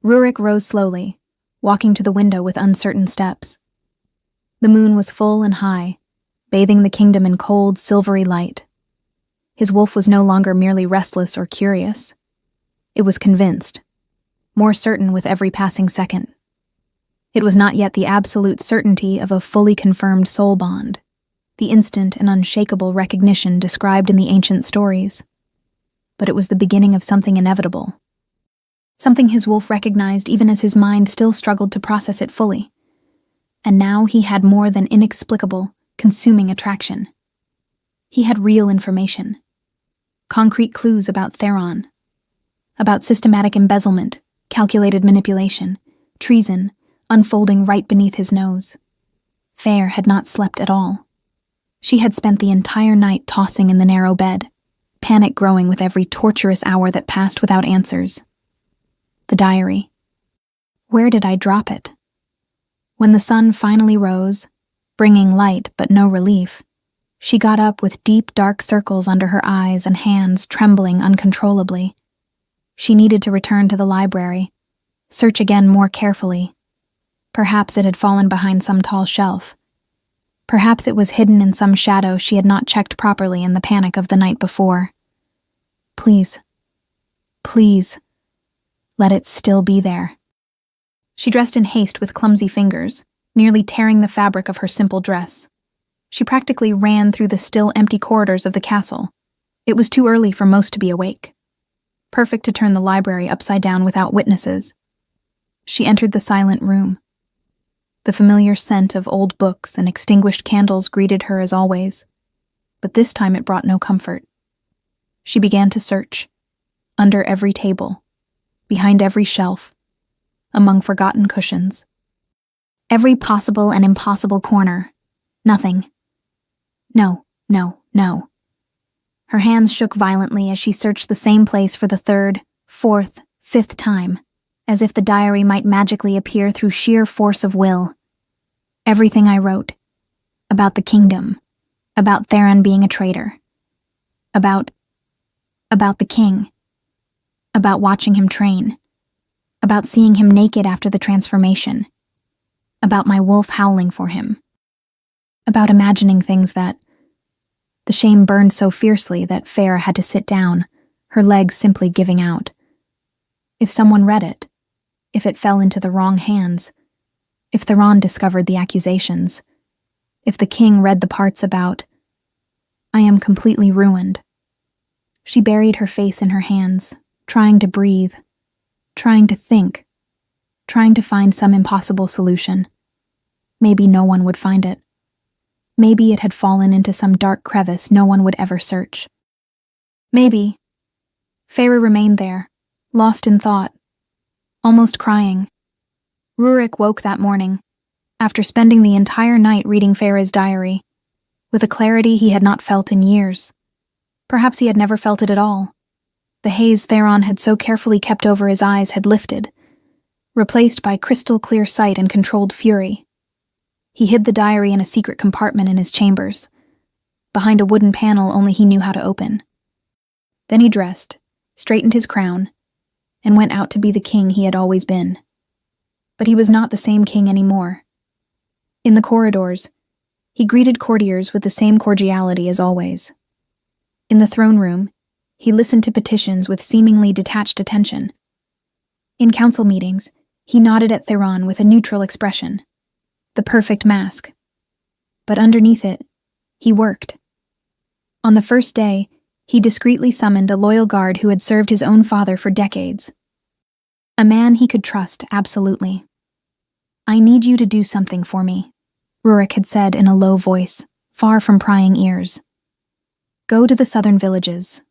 Rurik rose slowly, walking to the window with uncertain steps. The moon was full and high, bathing the kingdom in cold, silvery light. His wolf was no longer merely restless or curious. It was convinced, more certain with every passing second. It was not yet the absolute certainty of a fully confirmed soul bond, the instant and unshakable recognition described in the ancient stories. But it was the beginning of something inevitable. Something his wolf recognized even as his mind still struggled to process it fully. And now he had more than inexplicable, consuming attraction. He had real information. Concrete clues about Theron. About systematic embezzlement, calculated manipulation, treason, unfolding right beneath his nose. Fair had not slept at all. She had spent the entire night tossing in the narrow bed, panic growing with every torturous hour that passed without answers. The diary. Where did I drop it? When the sun finally rose, bringing light but no relief, she got up with deep, dark circles under her eyes and hands trembling uncontrollably. She needed to return to the library, search again more carefully. Perhaps it had fallen behind some tall shelf. Perhaps it was hidden in some shadow she had not checked properly in the panic of the night before. Please, please, let it still be there. She dressed in haste with clumsy fingers, nearly tearing the fabric of her simple dress. She practically ran through the still empty corridors of the castle. It was too early for most to be awake. Perfect to turn the library upside down without witnesses. She entered the silent room. The familiar scent of old books and extinguished candles greeted her as always, but this time it brought no comfort. She began to search, under every table, behind every shelf, among forgotten cushions. Every possible and impossible corner. Nothing. No, no, no. Her hands shook violently as she searched the same place for the third, fourth, fifth time, as if the diary might magically appear through sheer force of will. Everything I wrote. About the kingdom. About Theron being a traitor. About the king. About watching him train. About seeing him naked after the transformation. About my wolf howling for him. About imagining things that... The shame burned so fiercely that Feyre had to sit down, her legs simply giving out. If someone read it, if it fell into the wrong hands, if Theron discovered the accusations, if the king read the parts about... I am completely ruined. She buried her face in her hands, trying to breathe, trying to think, trying to find some impossible solution. Maybe no one would find it. Maybe it had fallen into some dark crevice no one would ever search. Maybe. Feyre remained there, lost in thought, almost crying. Rurik woke that morning, after spending the entire night reading Feyre's diary, with a clarity he had not felt in years. Perhaps he had never felt it at all. The haze Theron had so carefully kept over his eyes had lifted, replaced by crystal-clear sight and controlled fury. He hid the diary in a secret compartment in his chambers, behind a wooden panel only he knew how to open. Then he dressed, straightened his crown, and went out to be the king he had always been. But he was not the same king anymore. In the corridors, he greeted courtiers with the same cordiality as always. In the throne room, he listened to petitions with seemingly detached attention. In council meetings, he nodded at Theron with a neutral expression. The perfect mask. But underneath it, he worked. On the first day, he discreetly summoned a loyal guard who had served his own father for decades. A man he could trust, absolutely. I need you to do something for me, Rurik had said in a low voice, far from prying ears. Go to the southern villages,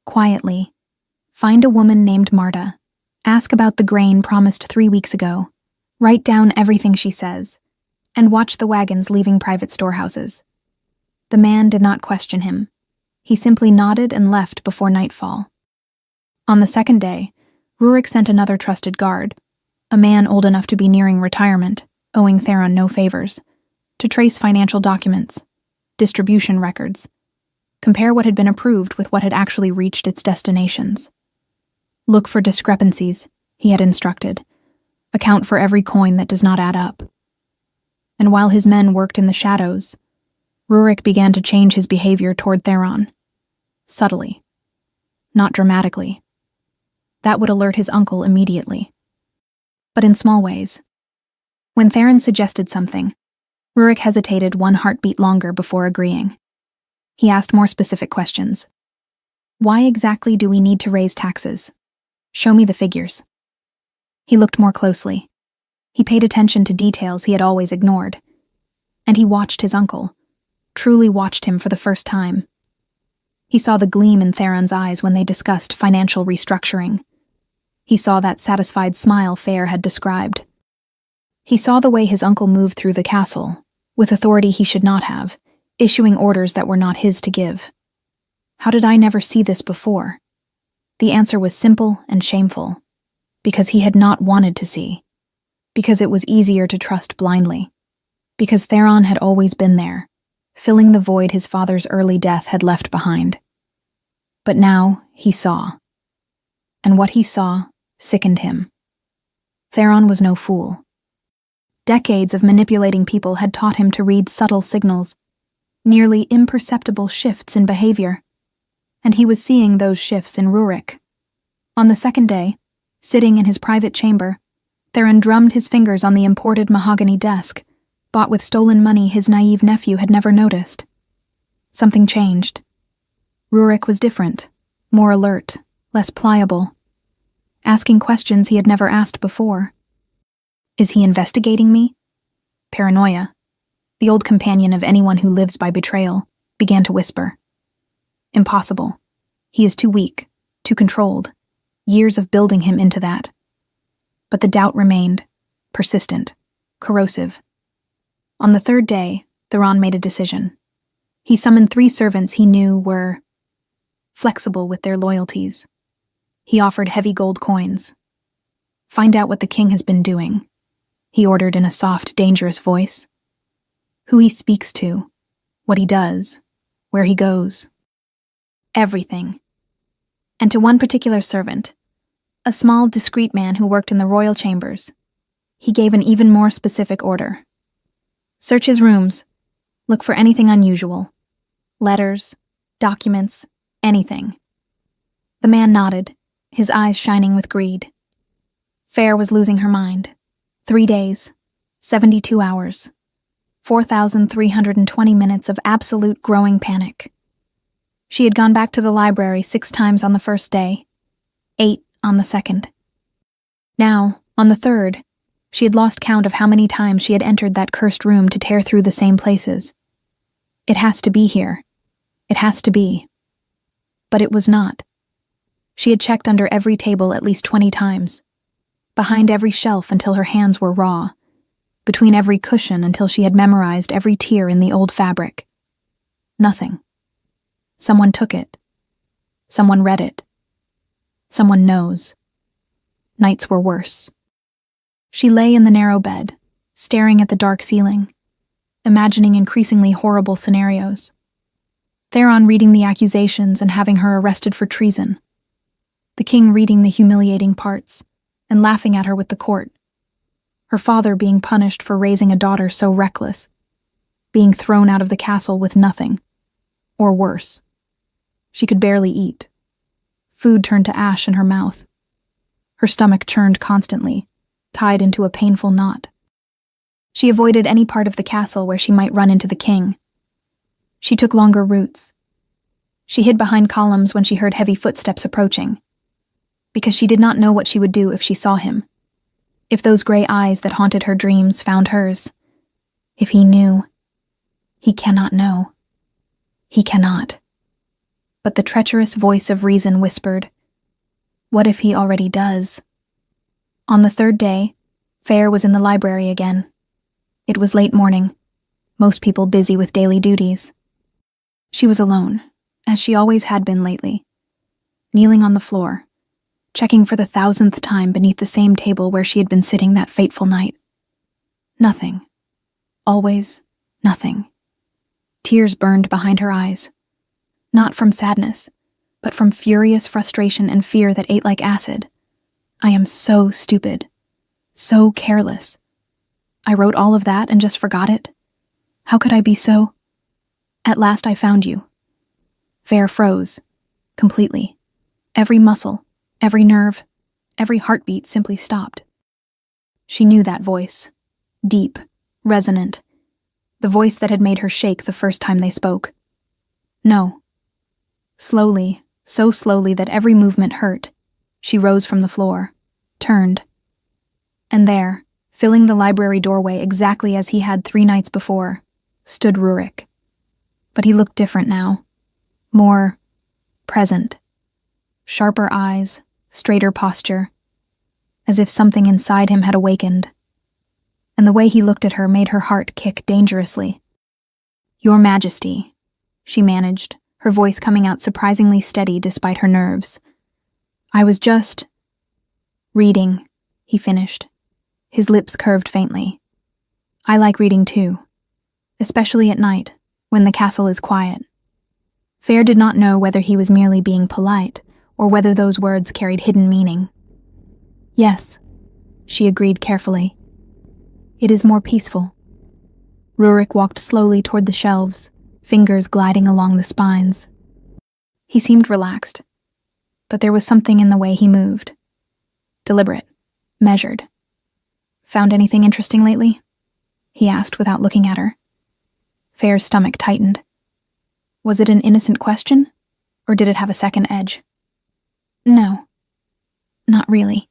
quietly. Find a woman named Marta. Ask about the grain promised 3 weeks ago. Write down everything she says, and watch the wagons leaving private storehouses. The man did not question him. He simply nodded and left before nightfall. On the second day, Rurik sent another trusted guard, a man old enough to be nearing retirement, owing Theron no favors, to trace financial documents, distribution records, compare what had been approved with what had actually reached its destinations. Look for discrepancies, he had instructed. Account for every coin that does not add up. And while his men worked in the shadows, Rurik began to change his behavior toward Theron. Subtly. Not dramatically. That would alert his uncle immediately. But in small ways. When Theron suggested something, Rurik hesitated one heartbeat longer before agreeing. He asked more specific questions. Why exactly do we need to raise taxes? Show me the figures. He looked more closely. He paid attention to details he had always ignored. And he watched his uncle, truly watched him for the first time. He saw the gleam in Theron's eyes when they discussed financial restructuring. He saw that satisfied smile Feyre had described. He saw the way his uncle moved through the castle, with authority he should not have, issuing orders that were not his to give. How did I never see this before? The answer was simple and shameful. Because he had not wanted to see. Because it was easier to trust blindly. Because Theron had always been there, filling the void his father's early death had left behind. But now he saw. And what he saw sickened him. Theron was no fool. Decades of manipulating people had taught him to read subtle signals, nearly imperceptible shifts in behavior. And he was seeing those shifts in Rurik. On the second day, sitting in his private chamber, Theron drummed his fingers on the imported mahogany desk, bought with stolen money his naive nephew had never noticed. Something changed. Rurik was different, more alert, less pliable, asking questions he had never asked before. Is he investigating me? Paranoia, the old companion of anyone who lives by betrayal, began to whisper. Impossible. He is too weak, too controlled. Years of building him into that. But the doubt remained, persistent, corrosive. On the third day, Theron made a decision. He summoned 3 servants he knew were flexible with their loyalties. He offered heavy gold coins. Find out what the king has been doing, he ordered in a soft, dangerous voice. Who he speaks to, what he does, where he goes. Everything. And to one particular servant, a small, discreet man who worked in the royal chambers, he gave an even more specific order. Search his rooms. Look for anything unusual. Letters, documents, anything. The man nodded, his eyes shining with greed. Fair was losing her mind. 3 days, 72 hours, 4,320 minutes of absolute growing panic. She had gone back to the library 6 times on the first day, 8 on the second. Now, on the third, she had lost count of how many times she had entered that cursed room to tear through the same places. It has to be here. It has to be. But it was not. She had checked under every table at least 20 times, behind every shelf until her hands were raw, between every cushion until she had memorized every tear in the old fabric. Nothing. Someone took it. Someone read it. Someone knows. Nights were worse. She lay in the narrow bed, staring at the dark ceiling, imagining increasingly horrible scenarios. Theron reading the accusations and having her arrested for treason. The king reading the humiliating parts and laughing at her with the court. Her father being punished for raising a daughter so reckless, being thrown out of the castle with nothing, or worse. She could barely eat. Food turned to ash in her mouth. Her stomach churned constantly, tied into a painful knot. She avoided any part of the castle where she might run into the king. She took longer routes. She hid behind columns when she heard heavy footsteps approaching, because she did not know what she would do if she saw him. If those gray eyes that haunted her dreams found hers. If he knew. He cannot know. He cannot. But the treacherous voice of reason whispered, what if he already does? On the third day, Fair was in the library again. It was late morning, most people busy with daily duties. She was alone, as she always had been lately, kneeling on the floor, checking for the 1,000th time beneath the same table where she had been sitting that fateful night. Nothing. Always nothing. Tears burned behind her eyes. Not from sadness, but from furious frustration and fear that ate like acid. I am so stupid. So careless. I wrote all of that and just forgot it. How could I be so? At last I found you. Fair froze. Completely. Every muscle, every nerve, every heartbeat simply stopped. She knew that voice. Deep, resonant. The voice that had made her shake the first time they spoke. No. Slowly, so slowly that every movement hurt, she rose from the floor, turned. And there, filling the library doorway exactly as he had 3 nights before, stood Rurik. But he looked different now. More present. Sharper eyes, straighter posture, as if something inside him had awakened. And the way he looked at her made her heart kick dangerously. Your Majesty, she managed, her voice coming out surprisingly steady despite her nerves. I was just reading, he finished, his lips curved faintly. I like reading too, especially at night, when the castle is quiet. Fair did not know whether he was merely being polite or whether those words carried hidden meaning. Yes, she agreed carefully. It is more peaceful. Rurik walked slowly toward the shelves, fingers gliding along the spines. He seemed relaxed, but there was something in the way he moved. Deliberate, measured. Found anything interesting lately? he asked without looking at her. Fair's stomach tightened. Was it an innocent question, or did it have a second edge? No, not really,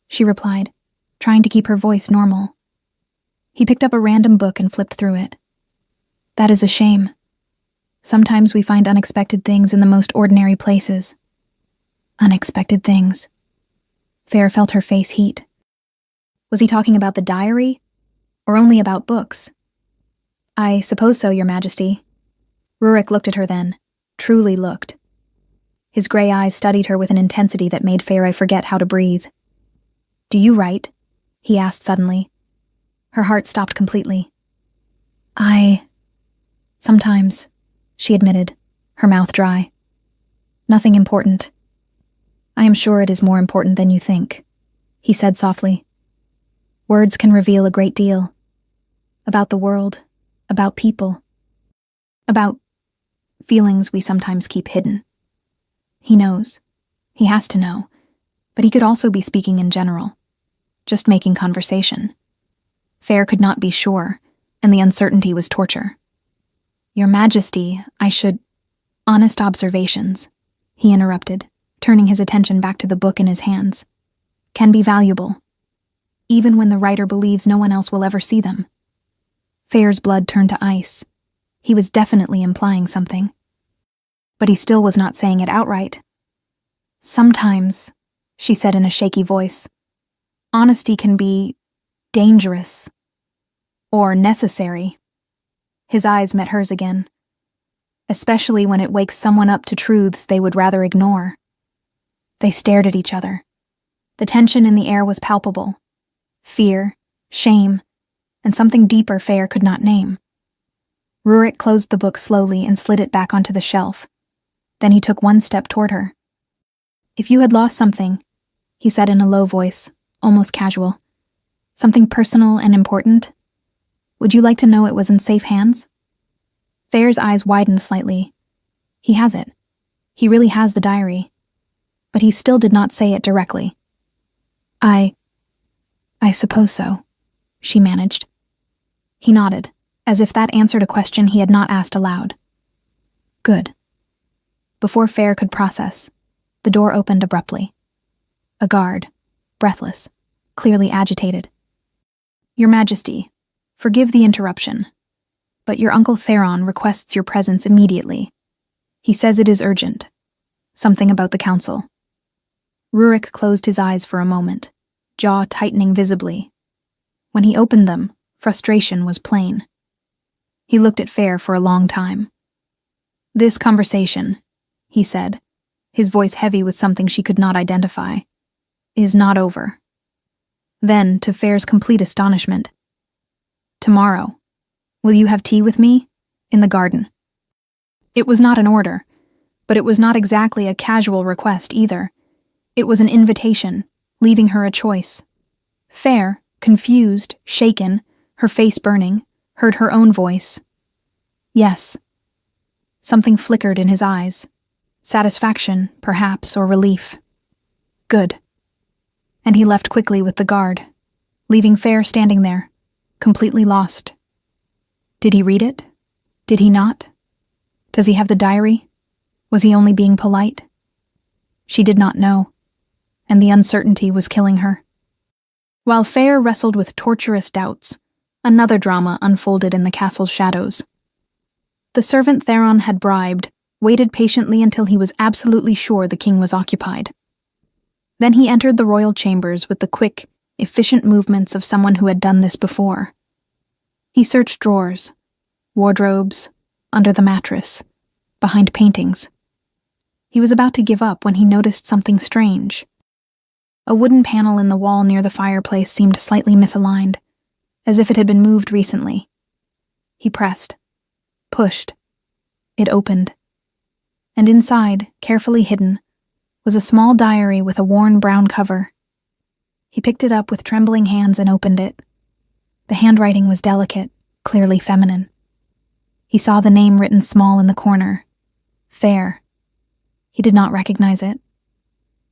she replied, trying to keep her voice normal. He picked up a random book and flipped through it. That is a shame. Sometimes we find unexpected things in the most ordinary places. Unexpected things. Fair felt her face heat. Was he talking about the diary, or only about books? I suppose so, Your Majesty. Rurik looked at her then, truly looked. His gray eyes studied her with an intensity that made Fair forget how to breathe. Do you write? He asked suddenly. Her heart stopped completely. Sometimes, she admitted, her mouth dry. Nothing important. I am sure it is more important than you think, he said softly. Words can reveal a great deal. About the world, about people, about feelings we sometimes keep hidden. He knows. He has to know. But he could also be speaking in general. Just making conversation. Fair could not be sure, and the uncertainty was torture. Your Majesty, I should... Honest observations, he interrupted, turning his attention back to the book in his hands, can be valuable, even when the writer believes no one else will ever see them. Fair's blood turned to ice. He was definitely implying something. But he still was not saying it outright. Sometimes, she said in a shaky voice, honesty can be dangerous or necessary. His eyes met hers again, especially when it wakes someone up to truths they would rather ignore. They stared at each other. The tension in the air was palpable. Fear, shame, and something deeper Fair could not name. Rurik closed the book slowly and slid it back onto the shelf. Then he took one step toward her. If you had lost something, he said in a low voice, almost casual, something personal and important, would you like to know it was in safe hands? Fair's eyes widened slightly. He has it. He really has the diary. But he still did not say it directly. I suppose so, she managed. He nodded, as if that answered a question he had not asked aloud. Good. Before Fair could process, the door opened abruptly. A guard, breathless, clearly agitated. Your Majesty, forgive the interruption, but your Uncle Theron requests your presence immediately. He says it is urgent. Something about the council. Rurik closed his eyes for a moment, jaw tightening visibly. When he opened them, frustration was plain. He looked at Fair for a long time. This conversation, he said, his voice heavy with something she could not identify, is not over. Then, to Fair's complete astonishment, tomorrow, will you have tea with me? In the garden. It was not an order, but it was not exactly a casual request either. It was an invitation, leaving her a choice. Fair, confused, shaken, her face burning, heard her own voice. Yes. Something flickered in his eyes. Satisfaction, perhaps, or relief. Good. And he left quickly with the guard, leaving Fair standing there, completely lost. Did he read it? Did he not? Does he have the diary? Was he only being polite? She did not know, and the uncertainty was killing her. While Fair wrestled with torturous doubts, another drama unfolded in the castle's shadows. The servant Theron had bribed waited patiently until he was absolutely sure the king was occupied. Then he entered the royal chambers with the quick, efficient movements of someone who had done this before. He searched drawers, wardrobes, under the mattress, behind paintings. He was about to give up when he noticed something strange. A wooden panel in the wall near the fireplace seemed slightly misaligned, as if it had been moved recently. He pressed, pushed. It opened. And inside, carefully hidden, was a small diary with a worn brown cover. He picked it up with trembling hands and opened it. The handwriting was delicate, clearly feminine. He saw the name written small in the corner. Fair. He did not recognize it.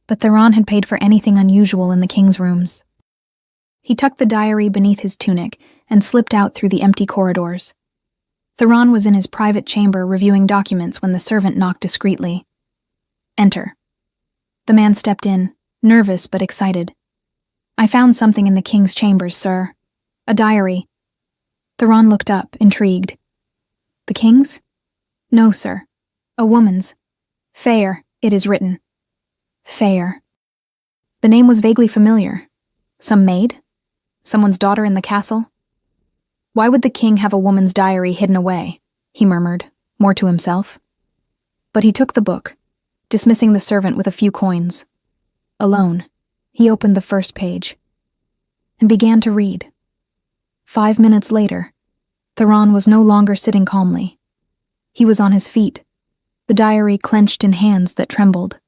But Theron had paid for anything unusual in the king's rooms. He tucked the diary beneath his tunic and slipped out through the empty corridors. Theron was in his private chamber reviewing documents when the servant knocked discreetly. "Enter." The man stepped in, nervous but excited. "I found something in the king's chambers, sir. A diary." Theron looked up, intrigued. "The king's?" "No, sir. A woman's. Fair, it is written." Fair. The name was vaguely familiar. Some maid? Someone's daughter in the castle? "Why would the king have a woman's diary hidden away?" he murmured, more to himself. But he took the book, dismissing the servant with a few coins. Alone, he opened the first page and began to read. 5 minutes later, Theron was no longer sitting calmly. He was on his feet, the diary clenched in hands that trembled.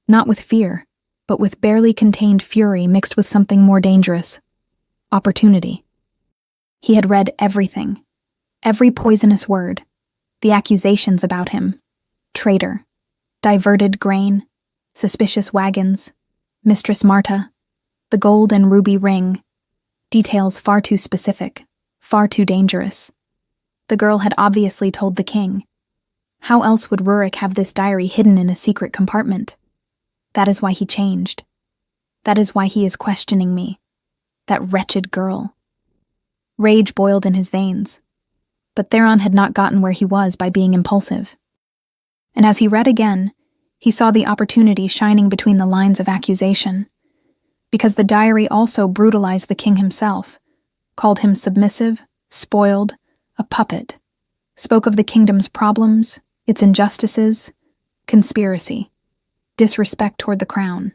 Not with fear, but with barely contained fury mixed with something more dangerous. Opportunity. He had read everything, every poisonous word, the accusations about him, traitor, diverted grain, suspicious wagons, Mistress Marta, the gold and ruby ring, details far too specific, far too dangerous. The girl had obviously told the king. How else would Rurik have this diary hidden in a secret compartment? That is why he changed. That is why he is questioning me. That wretched girl. Rage boiled in his veins. But Theron had not gotten where he was by being impulsive. And as he read again, he saw the opportunity shining between the lines of accusation. Because the diary also brutalized the king himself, called him submissive, spoiled, a puppet, spoke of the kingdom's problems, its injustices, conspiracy, disrespect toward the crown.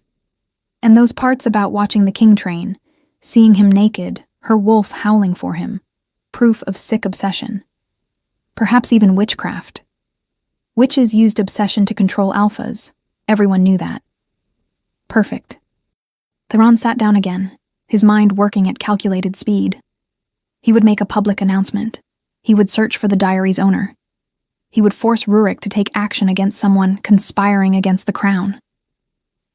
And those parts about watching the king train, seeing him naked, her wolf howling for him, proof of sick obsession. Perhaps even witchcraft. Witches used obsession to control alphas. Everyone knew that. Perfect. Theron sat down again, his mind working at calculated speed. He would make a public announcement. He would search for the diary's owner. He would force Rurik to take action against someone conspiring against the crown.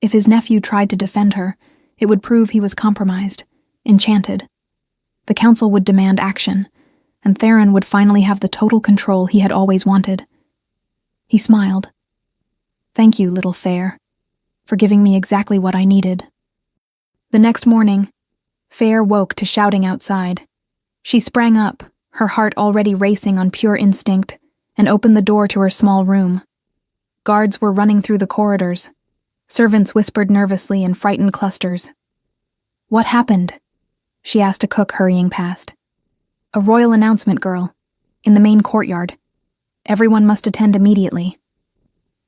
If his nephew tried to defend her, it would prove he was compromised, enchanted. The council would demand action, and Theron would finally have the total control he had always wanted. He smiled. "Thank you, little Fair, for giving me exactly what I needed." The next morning, Fair woke to shouting outside. She sprang up, her heart already racing on pure instinct, and opened the door to her small room. Guards were running through the corridors. Servants whispered nervously in frightened clusters. "What happened?" she asked a cook hurrying past. "A royal announcement, girl. In the main courtyard. Everyone must attend immediately."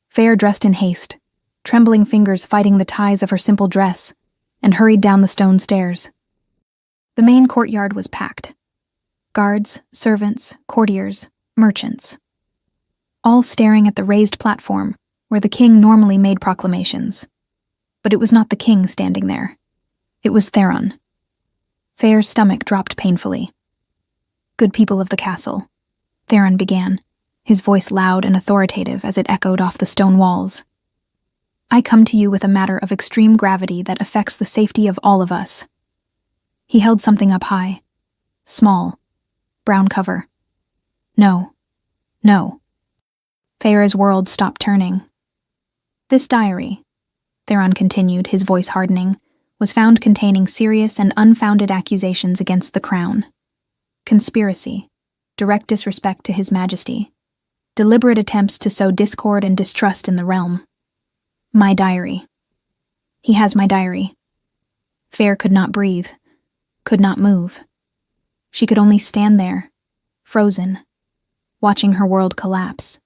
Fair dressed in haste, trembling fingers fighting the ties of her simple dress, and hurried down the stone stairs. The main courtyard was packed. Guards, servants, courtiers, merchants. All staring at the raised platform where the king normally made proclamations. But it was not the king standing there. It was Theron. Fair's stomach dropped painfully. "Good people of the castle," Theron began, his voice loud and authoritative as it echoed off the stone walls. "I come to you with a matter of extreme gravity that affects the safety of all of us." He held something up high. Small. Brown cover. No. No. Fair's world stopped turning. "This diary," Theron continued, his voice hardening, "was found containing serious and unfounded accusations against the crown. Conspiracy, direct disrespect to His Majesty, deliberate attempts to sow discord and distrust in the realm. My diary. He has my diary." Fair could not breathe, could not move. She could only stand there, frozen, watching her world collapse.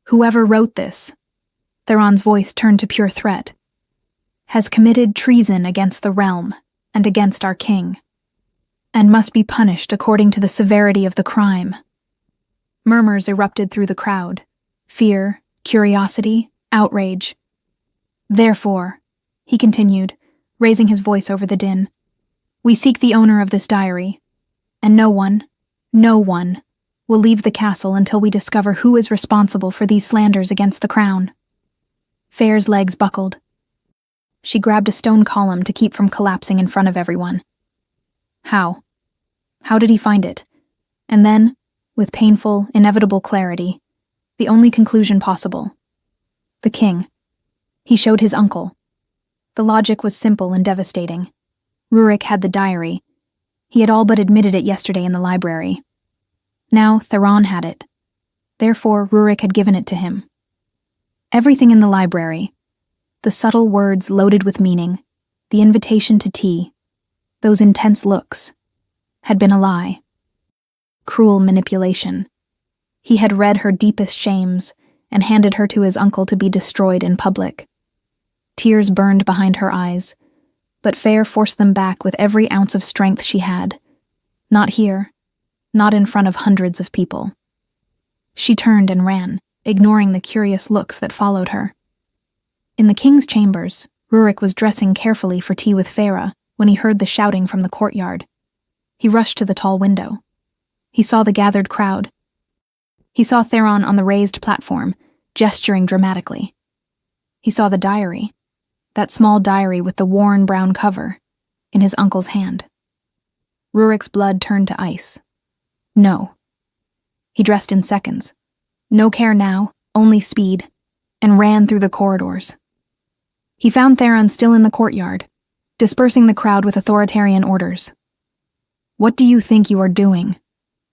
"Whoever wrote this," Theron's voice turned to pure threat, "has committed treason against the realm and against our king, and must be punished according to the severity of the crime." Murmurs erupted through the crowd. Fear, curiosity, outrage. "Therefore," he continued, raising his voice over the din, "we seek the owner of this diary, and no one will leave the castle until we discover who is responsible for these slanders against the crown." Fair's legs buckled. She grabbed a stone column to keep from collapsing in front of everyone. How? How did he find it? And then, with painful, inevitable clarity, the only conclusion possible. The king. He showed his uncle. The logic was simple and devastating. Rurik had the diary. He had all but admitted it yesterday in the library. Now Theron had it. Therefore, Rurik had given it to him. Everything in the library, the subtle words loaded with meaning, the invitation to tea, those intense looks, had been a lie. Cruel manipulation. He had read her deepest shames and handed her to his uncle to be destroyed in public. Tears burned behind her eyes, but Fair forced them back with every ounce of strength she had. Not here, not in front of hundreds of people. She turned and ran, ignoring the curious looks that followed her. In the king's chambers, Rurik was dressing carefully for tea with Farah when he heard the shouting from the courtyard. He rushed to the tall window. He saw the gathered crowd. He saw Theron on the raised platform, gesturing dramatically. He saw the diary, that small diary with the worn brown cover, in his uncle's hand. Rurik's blood turned to ice. No. He dressed in seconds. No care now, only speed, and ran through the corridors. He found Theron still in the courtyard, dispersing the crowd with authoritarian orders. "What do you think you are doing?"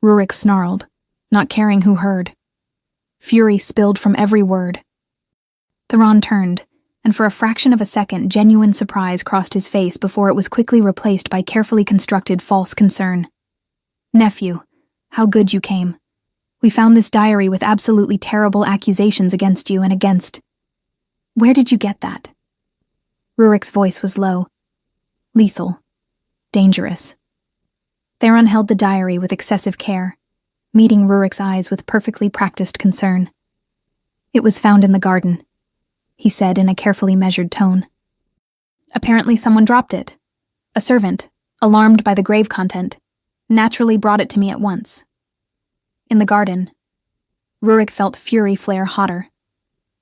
Rurik snarled, not caring who heard. Fury spilled from every word. Theron turned, and for a fraction of a second genuine surprise crossed his face before it was quickly replaced by carefully constructed false concern. "Nephew, how good you came. We found this diary with absolutely terrible accusations against you and against... Where did you get that?" Rurik's voice was low. Lethal. Dangerous. Theron held the diary with excessive care, meeting Rurik's eyes with perfectly practiced concern. "It was found in the garden," he said in a carefully measured tone. "Apparently someone dropped it. A servant, alarmed by the grave content, naturally brought it to me at once. In the garden." Rurik felt fury flare hotter.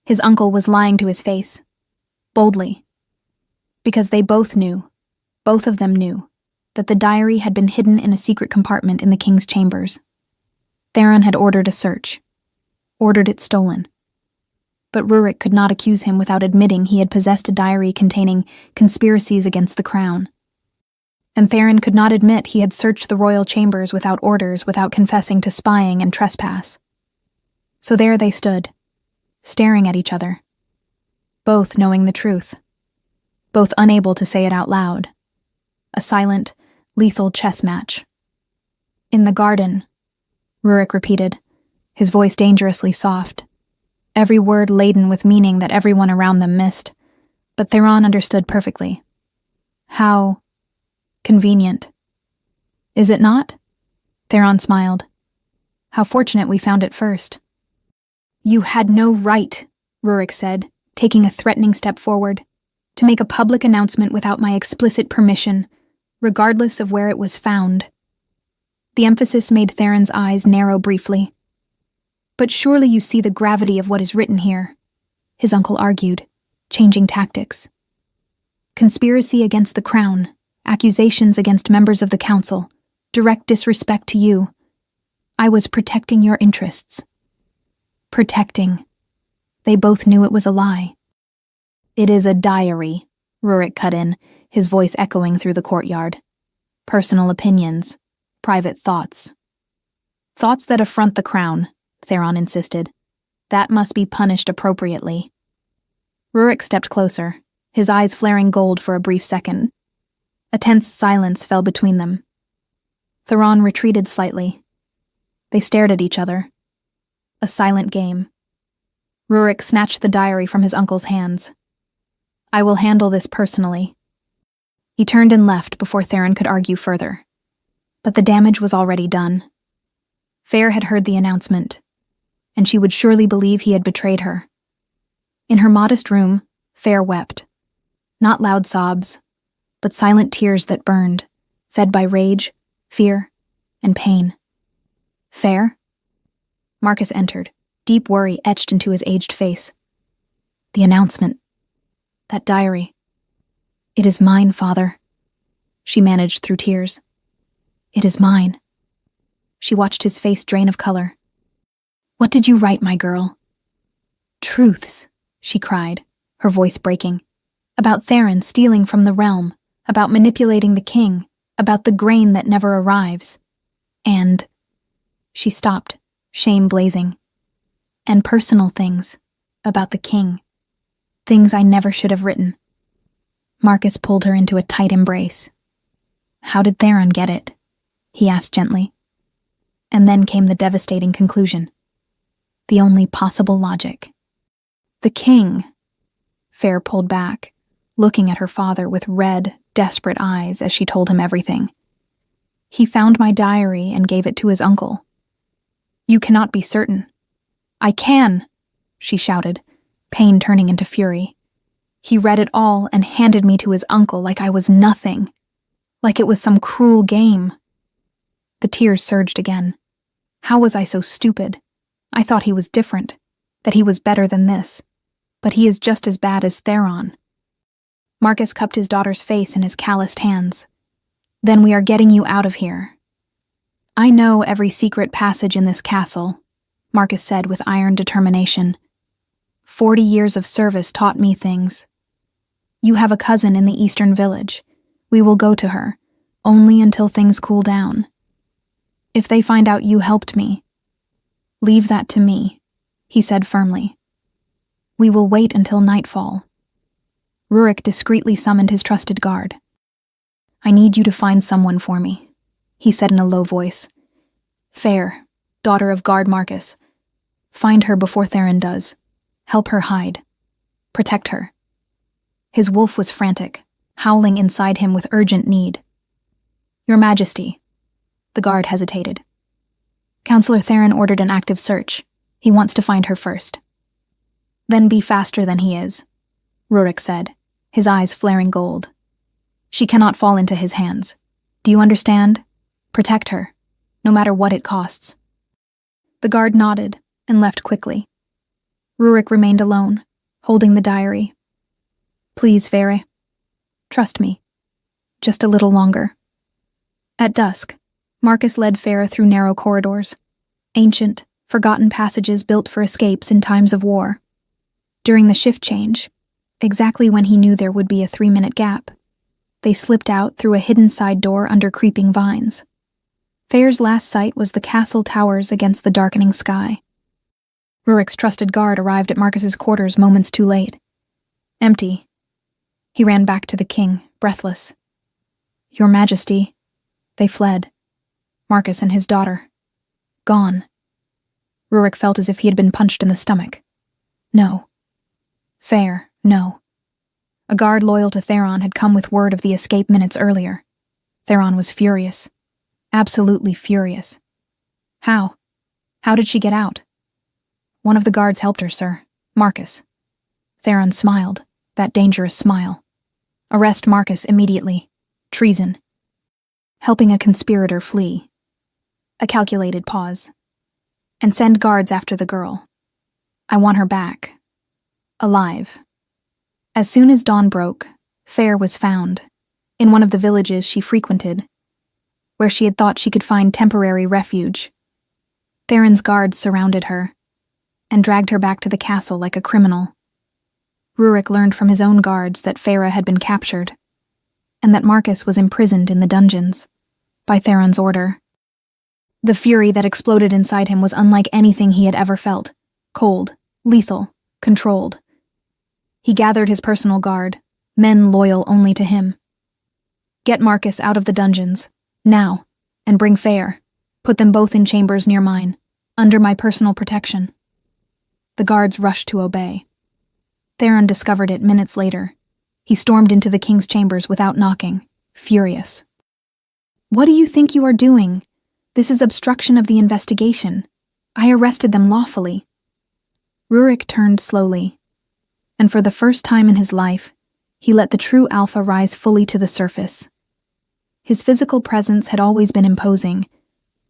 His uncle was lying to his face. Boldly. Because they both knew, both of them knew, that the diary had been hidden in a secret compartment in the king's chambers. Theron had ordered a search. Ordered it stolen. But Rurik could not accuse him without admitting he had possessed a diary containing conspiracies against the crown. And Theron could not admit he had searched the royal chambers without orders, without confessing to spying and trespass. So there they stood, staring at each other, both knowing the truth, both unable to say it out loud. A silent, lethal chess match. "In the garden," Rurik repeated, his voice dangerously soft, every word laden with meaning that everyone around them missed, but Theron understood perfectly. "How convenient. Is it not?" Theron smiled. "How fortunate we found it first." "You had no right," Rurik said, taking a threatening step forward, "to make a public announcement without my explicit permission, regardless of where it was found." The emphasis made Theron's eyes narrow briefly. "But surely you see the gravity of what is written here," his uncle argued, changing tactics. "Conspiracy against the crown, accusations against members of the council, direct disrespect to you. I was protecting your interests." Protecting. They both knew it was a lie. "It is a diary," Rurik cut in, his voice echoing through the courtyard. "Personal opinions, private thoughts." "Thoughts that affront the crown," Theron insisted. "That must be punished appropriately." Rurik stepped closer, his eyes flaring gold for a brief second. A tense silence fell between them. Theron retreated slightly. They stared at each other. A silent game. Rurik snatched the diary from his uncle's hands. "I will handle this personally." He turned and left before Theron could argue further. But the damage was already done. Fair had heard the announcement, and she would surely believe he had betrayed her. In her modest room, Fair wept. Not loud sobs, but silent tears that burned, fed by rage, fear, and pain. "Fair?" Marcus entered, deep worry etched into his aged face. "The announcement. That diary. It is mine, father," she managed through tears. It is mine. She watched his face drain of color. What did you write, my girl? Truths, she cried, her voice breaking. About Theron stealing from the realm, about manipulating the king, about the grain that never arrives. And... She stopped, shame blazing. And personal things, about the king. Things I never should have written. Marcus pulled her into a tight embrace. How did Theron get it? He asked gently. And then came the devastating conclusion. The only possible logic. The king. Fair pulled back, looking at her father with red, desperate eyes as she told him everything. He found my diary and gave it to his uncle. You cannot be certain. I can, she shouted, pain turning into fury. He read it all and handed me to his uncle like I was nothing, like it was some cruel game. The tears surged again. How was I so stupid? I thought he was different, that he was better than this, but he is just as bad as Theron. Marcus cupped his daughter's face in his calloused hands. Then we are getting you out of here. I know every secret passage in this castle, Marcus said with iron determination. 40 years of service taught me things. You have a cousin in the eastern village. We will go to her, only until things cool down. If they find out you helped me, leave that to me, he said firmly. We will wait until nightfall. Rurik discreetly summoned his trusted guard. I need you to find someone for me, he said in a low voice. Fair, daughter of Guard Marcus. Find her before Theron does. Help her hide. Protect her. His wolf was frantic, howling inside him with urgent need. Your Majesty. The guard hesitated. Counselor Theron ordered an active search. He wants to find her first. Then be faster than he is, Rurik said, his eyes flaring gold. She cannot fall into his hands. Do you understand? Protect her, no matter what it costs. The guard nodded and left quickly. Rurik remained alone, holding the diary. Please, Fere. Trust me. Just a little longer. At dusk, Marcus led Fere through narrow corridors, ancient, forgotten passages built for escapes in times of war. During the shift change, exactly when he knew there would be a 3-minute gap, they slipped out through a hidden side door under creeping vines. Fair's last sight was the castle towers against the darkening sky. Rurik's trusted guard arrived at Marcus's quarters moments too late. Empty. He ran back to the king, breathless. Your Majesty. They fled. Marcus and his daughter. Gone. Rurik felt as if he had been punched in the stomach. No. Fair, no. A guard loyal to Theron had come with word of the escape minutes earlier. Theron was furious. Absolutely furious. How? How did she get out? One of the guards helped her, sir. Marcus. Theron smiled, that dangerous smile. Arrest Marcus immediately. Treason. Helping a conspirator flee. A calculated pause. And send guards after the girl. I want her back. Alive. As soon as dawn broke, Fair was found, in one of the villages she frequented, where she had thought she could find temporary refuge. Theron's guards surrounded her, and dragged her back to the castle like a criminal. Rurik learned from his own guards that Farah had been captured, and that Marcus was imprisoned in the dungeons, by Theron's order. The fury that exploded inside him was unlike anything he had ever felt, cold, lethal, controlled. He gathered his personal guard, men loyal only to him. Get Marcus out of the dungeons, now, and bring Fair. Put them both in chambers near mine, under my personal protection. The guards rushed to obey. Theron discovered it minutes later. He stormed into the king's chambers without knocking, furious. What do you think you are doing? This is obstruction of the investigation. I arrested them lawfully. Rurik turned slowly, and for the first time in his life, he let the true Alpha rise fully to the surface. His physical presence had always been imposing,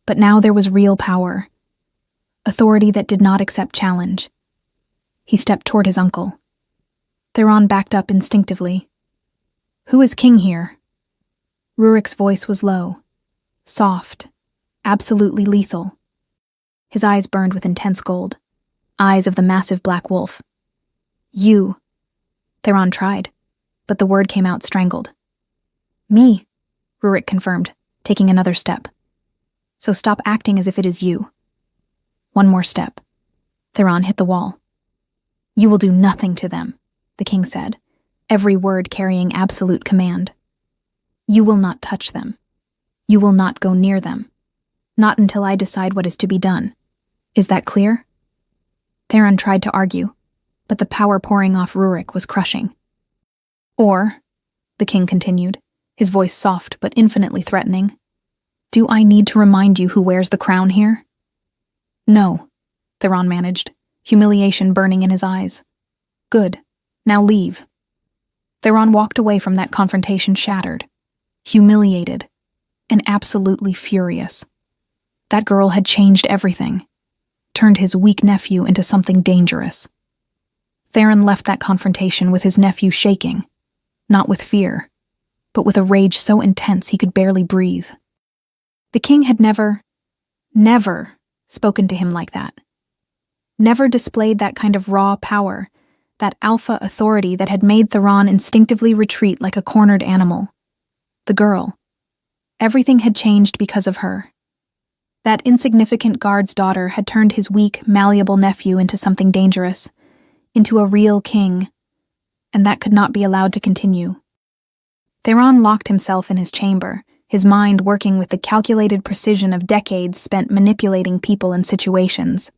but now there was real power. Authority that did not accept challenge. He stepped toward his uncle. Theron backed up instinctively. Who is king here? Rurik's voice was low. soft, absolutely lethal. His eyes burned with intense gold, eyes of the massive black wolf. You. Theron tried, but the word came out strangled. Me, Rurik confirmed, taking another step. So stop acting as if it is you. One more step. Theron hit the wall. You will do nothing to them, the king said, every word carrying absolute command. You will not touch them. You will not go near them. Not until I decide what is to be done. Is that clear? Theron tried to argue, but the power pouring off Rurik was crushing. Or, the king continued, his voice soft but infinitely threatening, do I need to remind you who wears the crown here? No, Theron managed, humiliation burning in his eyes. Good. Now leave. Theron walked away from that confrontation shattered, humiliated, and absolutely furious. That girl had changed everything, turned his weak nephew into something dangerous. Theron left that confrontation with his nephew shaking, not with fear, but with a rage so intense he could barely breathe. The king had never spoken to him like that. Never displayed that kind of raw power, that alpha authority that had made Theron instinctively retreat like a cornered animal. The girl. Everything had changed because of her. That insignificant guard's daughter had turned his weak, malleable nephew into something dangerous, into a real king, and that could not be allowed to continue. Theron locked himself in his chamber, his mind working with the calculated precision of decades spent manipulating people and situations.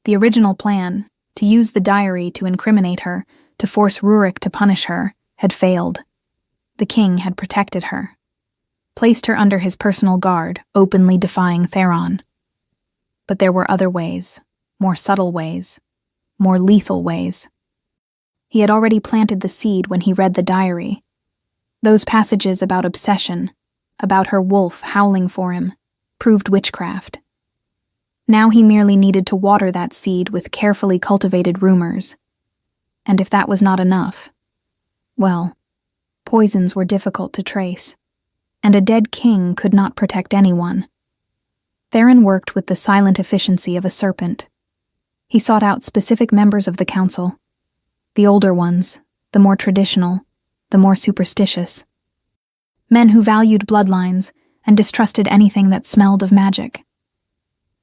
The original plan, to use the diary to incriminate her, to force Rurik to punish her, had failed. The king had protected her, placed her under his personal guard, openly defying Theron. But there were other ways, more subtle ways, more lethal ways. He had already planted the seed when he read the diary. Those passages about obsession, about her wolf howling for him, proved witchcraft. Now he merely needed to water that seed with carefully cultivated rumors. And if that was not enough, well, poisons were difficult to trace, and a dead king could not protect anyone. Theron worked with the silent efficiency of a serpent. He sought out specific members of the council, the older ones, the more traditional, the more superstitious. Men who valued bloodlines and distrusted anything that smelled of magic.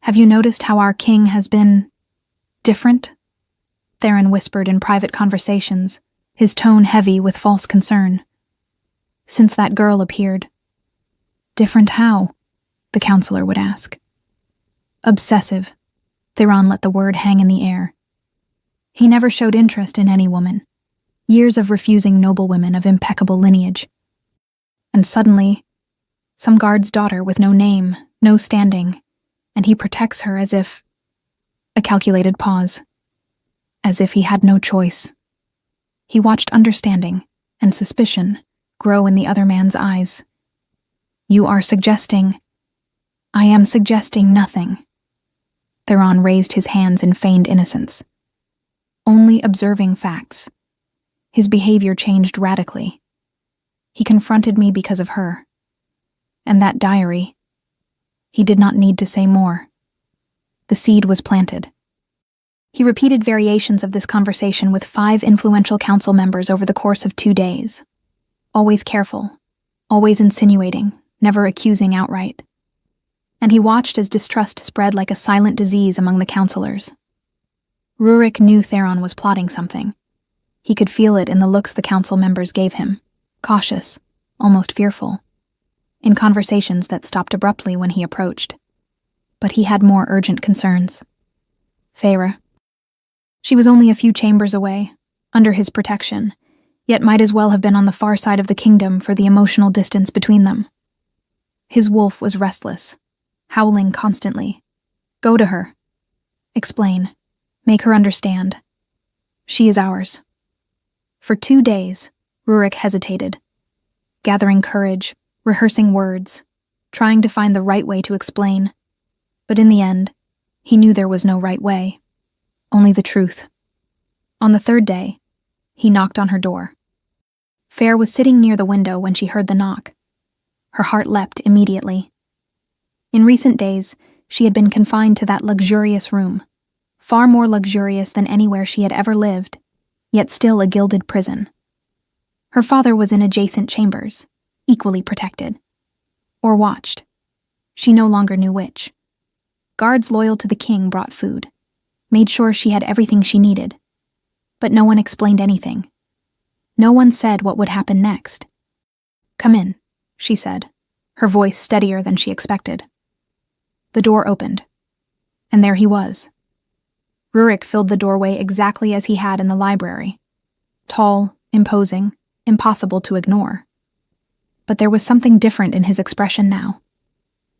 Have you noticed how our king has been different? Theron whispered in private conversations, his tone heavy with false concern. Since that girl appeared. Different how? The counselor would ask. Obsessive. Theron let the word hang in the air. He never showed interest in any woman. Years of refusing noble women of impeccable lineage. And suddenly, some guard's daughter with no name, no standing, and he protects her as if... A calculated pause. As if he had no choice. He watched understanding and suspicion grow in the other man's eyes. You are suggesting... I am suggesting nothing. Theron raised his hands in feigned innocence. Only observing facts. His behavior changed radically. He confronted me because of her. And that diary. He did not need to say more. The seed was planted. He repeated variations of this conversation with 5 influential council members over the course of 2 days. Always careful, always insinuating, never accusing outright. And he watched as distrust spread like a silent disease among the councilors. Rurik knew Theron was plotting something. He could feel it in the looks the council members gave him, cautious, almost fearful, in conversations that stopped abruptly when he approached. But he had more urgent concerns. Feyre. She was only a few chambers away, under his protection, yet might as well have been on the far side of the kingdom for the emotional distance between them. His wolf was restless, howling constantly. Go to her. Explain. Make her understand. She is ours. For 2 days, Rurik hesitated, gathering courage, rehearsing words, trying to find the right way to explain. But in the end, he knew there was no right way, only the truth. On the 3rd day, he knocked on her door. Feyre was sitting near the window when she heard the knock. Her heart leapt immediately. In recent days, she had been confined to that luxurious room, far more luxurious than anywhere she had ever lived, yet still a gilded prison. Her father was in adjacent chambers, equally protected. Or watched. She no longer knew which. Guards loyal to the king brought food, made sure she had everything she needed. But no one explained anything. No one said what would happen next. "Come in," she said, her voice steadier than she expected. The door opened, and there he was. Rurik filled the doorway exactly as he had in the library. Tall, imposing, impossible to ignore. But there was something different in his expression now.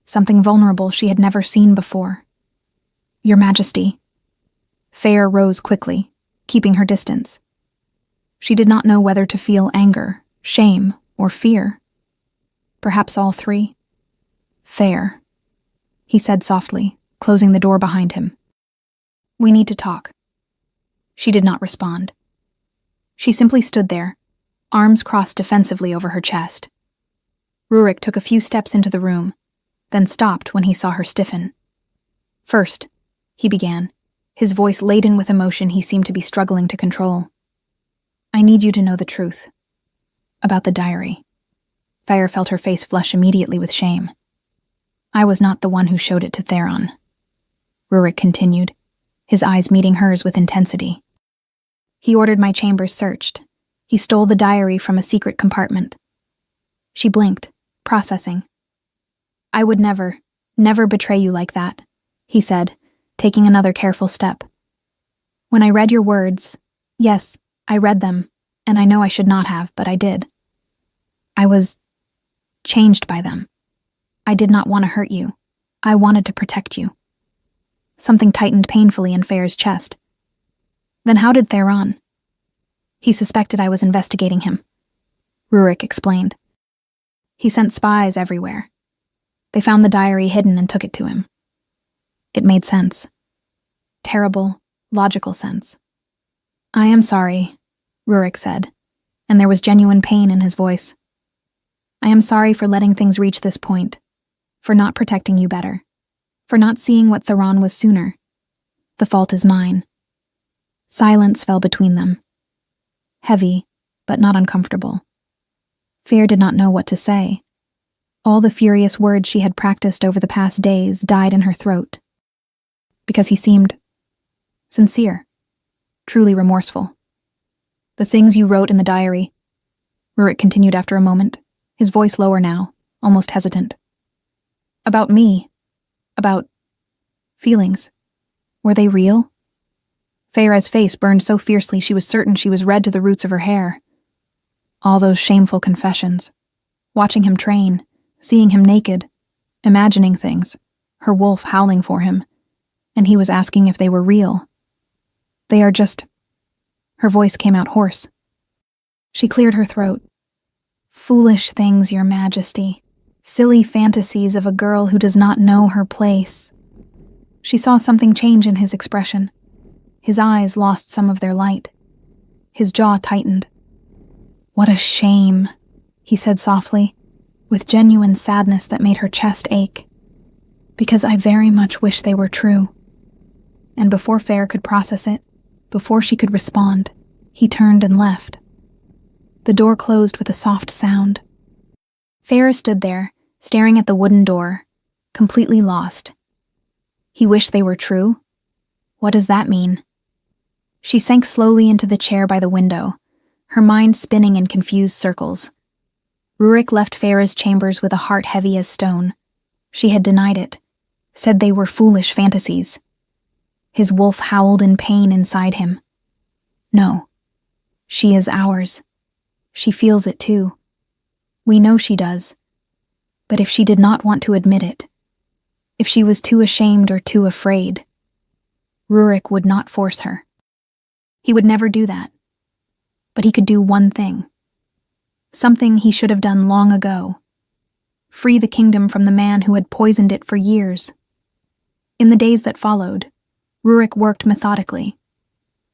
Something vulnerable she had never seen before. "Your Majesty." Fair rose quickly, keeping her distance. She did not know whether to feel anger, shame, or fear. Perhaps all three. "Fair," he said softly, closing the door behind him. "We need to talk." She did not respond. She simply stood there, arms crossed defensively over her chest. Rurik took a few steps into the room, then stopped when he saw her stiffen. "First," he began, his voice laden with emotion he seemed to be struggling to control. "I need you to know the truth. About the diary." Fire felt her face flush immediately with shame. "I was not the one who showed it to Theron," Rurik continued, his eyes meeting hers with intensity. "He ordered my chambers searched. He stole the diary from a secret compartment." She blinked, processing. "I would never betray you like that," he said, taking another careful step. "When I read your words, yes, I read them, and I know I should not have, but I did. I was changed by them. I did not want to hurt you. I wanted to protect you." Something tightened painfully in Fair's chest. "Then how did Theron?" "He suspected I was investigating him," Rurik explained. "He sent spies everywhere. They found the diary hidden and took it to him." It made sense. Terrible, logical sense. "I am sorry," Rurik said, and there was genuine pain in his voice. "I am sorry for letting things reach this point, for not protecting you better, for not seeing what Theron was sooner. The fault is mine." Silence fell between them. Heavy, but not uncomfortable. Fair did not know what to say. All the furious words she had practiced over the past days died in her throat. Because he seemed sincere, truly remorseful. "The things you wrote in the diary," Rurik continued after a moment, his voice lower now, almost hesitant. "About me, about feelings, were they real?" Feyre's face burned so fiercely she was certain she was red to the roots of her hair. All those shameful confessions. Watching him train, seeing him naked, imagining things, her wolf howling for him, and he was asking if they were real. "They are just..." Her voice came out hoarse. She cleared her throat. "Foolish things, Your Majesty. Silly fantasies of a girl who does not know her place." She saw something change in his expression. His eyes lost some of their light. His jaw tightened. "What a shame," he said softly, with genuine sadness that made her chest ache. "Because I very much wish they were true." And before Fair could process it, before she could respond, he turned and left. The door closed with a soft sound. Fair stood there, staring at the wooden door, completely lost. He wished they were true? What does that mean? She sank slowly into the chair by the window, her mind spinning in confused circles. Rurik left Fair's chambers with a heart heavy as stone. She had denied it, said they were foolish fantasies. His wolf howled in pain inside him. "No, she is ours. She feels it too. We know she does. But if she did not want to admit it, if she was too ashamed or too afraid, Rurik would not force her. He would never do that. But he could do one thing. Something he should have done long ago. Free the kingdom from the man who had poisoned it for years. In the days that followed, Rurik worked methodically.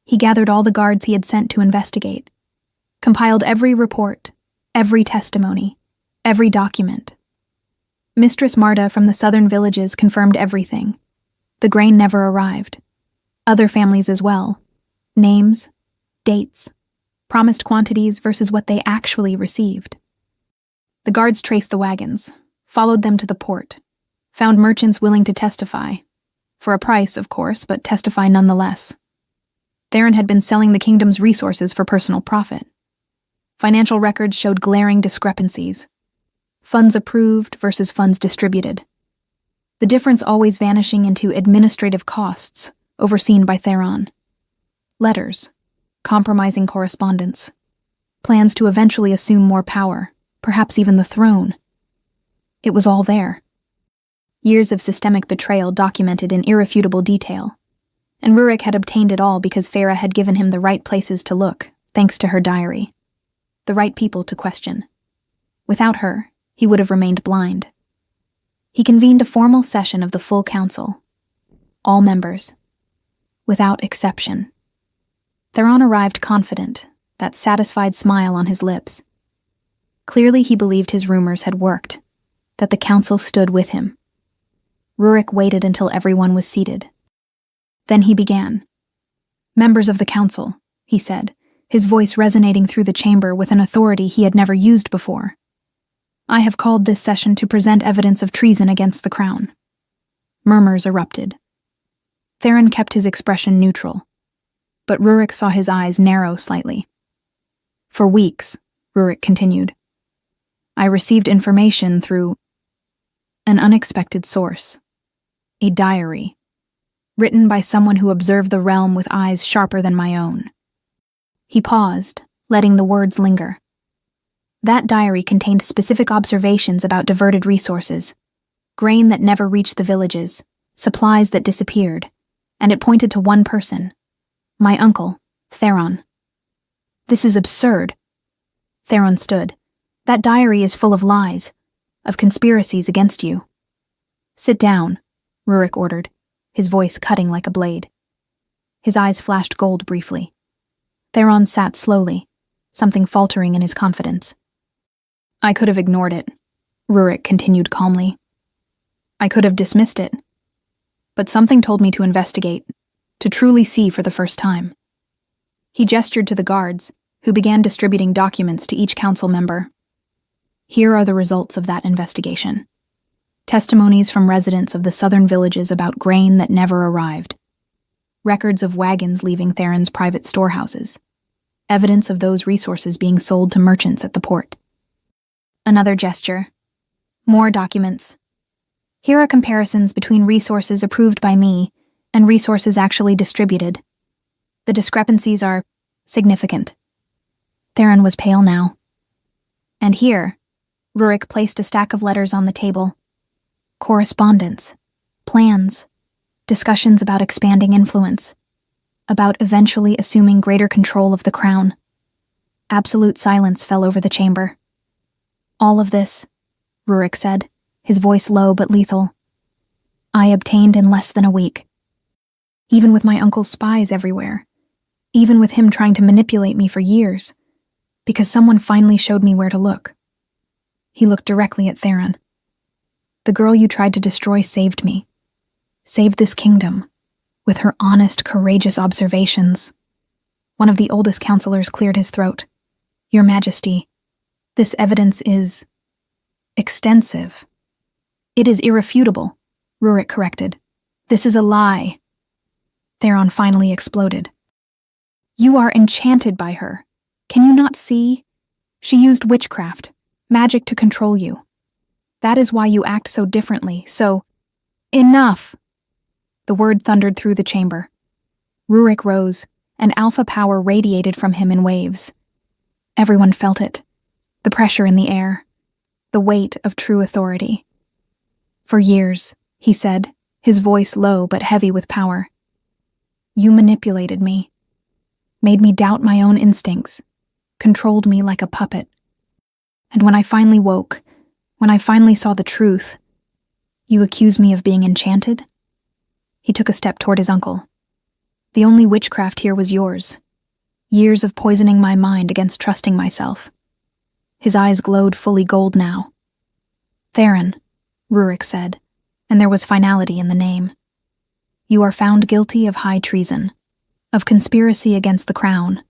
He gathered all the guards he had sent to investigate, compiled every report, every testimony, every document. Mistress Marta from the southern villages confirmed everything. The grain never arrived. Other families as well. Names, dates, promised quantities versus what they actually received. The guards traced the wagons, followed them to the port, found merchants willing to testify. For a price, of course, but testify nonetheless. Theron had been selling the kingdom's resources for personal profit. Financial records showed glaring discrepancies. Funds approved versus funds distributed. The difference always vanishing into administrative costs, overseen by Theron. Letters, compromising correspondence, plans to eventually assume more power, perhaps even the throne. It was all there. Years of systemic betrayal documented in irrefutable detail. And Rurik had obtained it all because Farah had given him the right places to look, thanks to her diary. The right people to question. Without her, he would have remained blind. He convened a formal session of the full council. All members. Without exception. Theron arrived confident, that satisfied smile on his lips. Clearly he believed his rumors had worked, that the council stood with him. Rurik waited until everyone was seated. Then he began. "Members of the council," he said, his voice resonating through the chamber with an authority he had never used before. "I have called this session to present evidence of treason against the crown." Murmurs erupted. Theron kept his expression neutral, but Rurik saw his eyes narrow slightly. "For weeks," Rurik continued, "I received information through an unexpected source. A diary, written by someone who observed the realm with eyes sharper than my own." He paused, letting the words linger. That diary contained specific observations about diverted resources, grain that never reached the villages, supplies that disappeared, and it pointed to one person, my uncle, Theron. "This is absurd." Theron stood. "That diary is full of lies, of conspiracies against you." "Sit down," Rurik ordered, his voice cutting like a blade. His eyes flashed gold briefly. Theron sat slowly, something faltering in his confidence. "I could have ignored it," Rurik continued calmly. "I could have dismissed it. But something told me to investigate, to truly see for the first time." He gestured to the guards, who began distributing documents to each council member. "Here are the results of that investigation. Testimonies from residents of the southern villages about grain that never arrived. Records of wagons leaving Theron's private storehouses. Evidence of those resources being sold to merchants at the port." Another gesture. "More documents. Here are comparisons between resources approved by me and resources actually distributed. The discrepancies are significant." Theron was pale now. "And here," Rurik placed a stack of letters on the table. "Correspondence, plans, discussions about expanding influence, about eventually assuming greater control of the crown." Absolute silence fell over the chamber. "All of this," Rurik said, his voice low but lethal, "I obtained in less than a week. Even with my uncle's spies everywhere. Even with him trying to manipulate me for years. Because someone finally showed me where to look." He looked directly at Theron. "The girl you tried to destroy saved me. Saved this kingdom. With her honest, courageous observations." One of the oldest counselors cleared his throat. "Your Majesty, this evidence is extensive." "It is irrefutable," Rurik corrected. "This is a lie." Theron finally exploded. "You are enchanted by her. Can you not see? She used witchcraft, magic to control you. That is why you act so differently, so— Enough!" The word thundered through the chamber. Rurik rose, and alpha power radiated from him in waves. Everyone felt it. The pressure in the air. The weight of true authority. "For years," he said, his voice low but heavy with power, "you manipulated me. Made me doubt my own instincts. Controlled me like a puppet. And when I finally woke, when I finally saw the truth, you accused me of being enchanted?" He took a step toward his uncle. "The only witchcraft here was yours. Years of poisoning my mind against trusting myself." His eyes glowed fully gold now. "Theron," Rurik said, and there was finality in the name. You are found guilty of high treason, of conspiracy against the crown,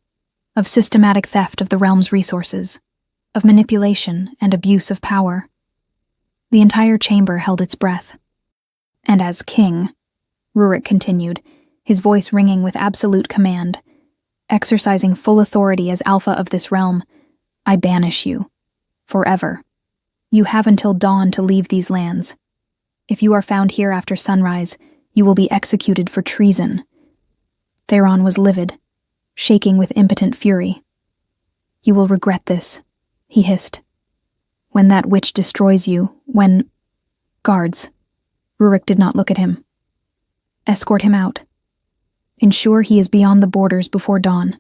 of systematic theft of the realm's resources, of manipulation and abuse of power. The entire chamber held its breath. And as king, Rurik continued, his voice ringing with absolute command, exercising full authority as alpha of this realm, I banish you, forever. You have until dawn to leave these lands. If you are found here after sunrise, you will be executed for treason. Theron was livid, shaking with impotent fury. You will regret this, he hissed. When that witch destroys you, when... Guards. Rurik did not look at him. Escort him out. Ensure he is beyond the borders before dawn.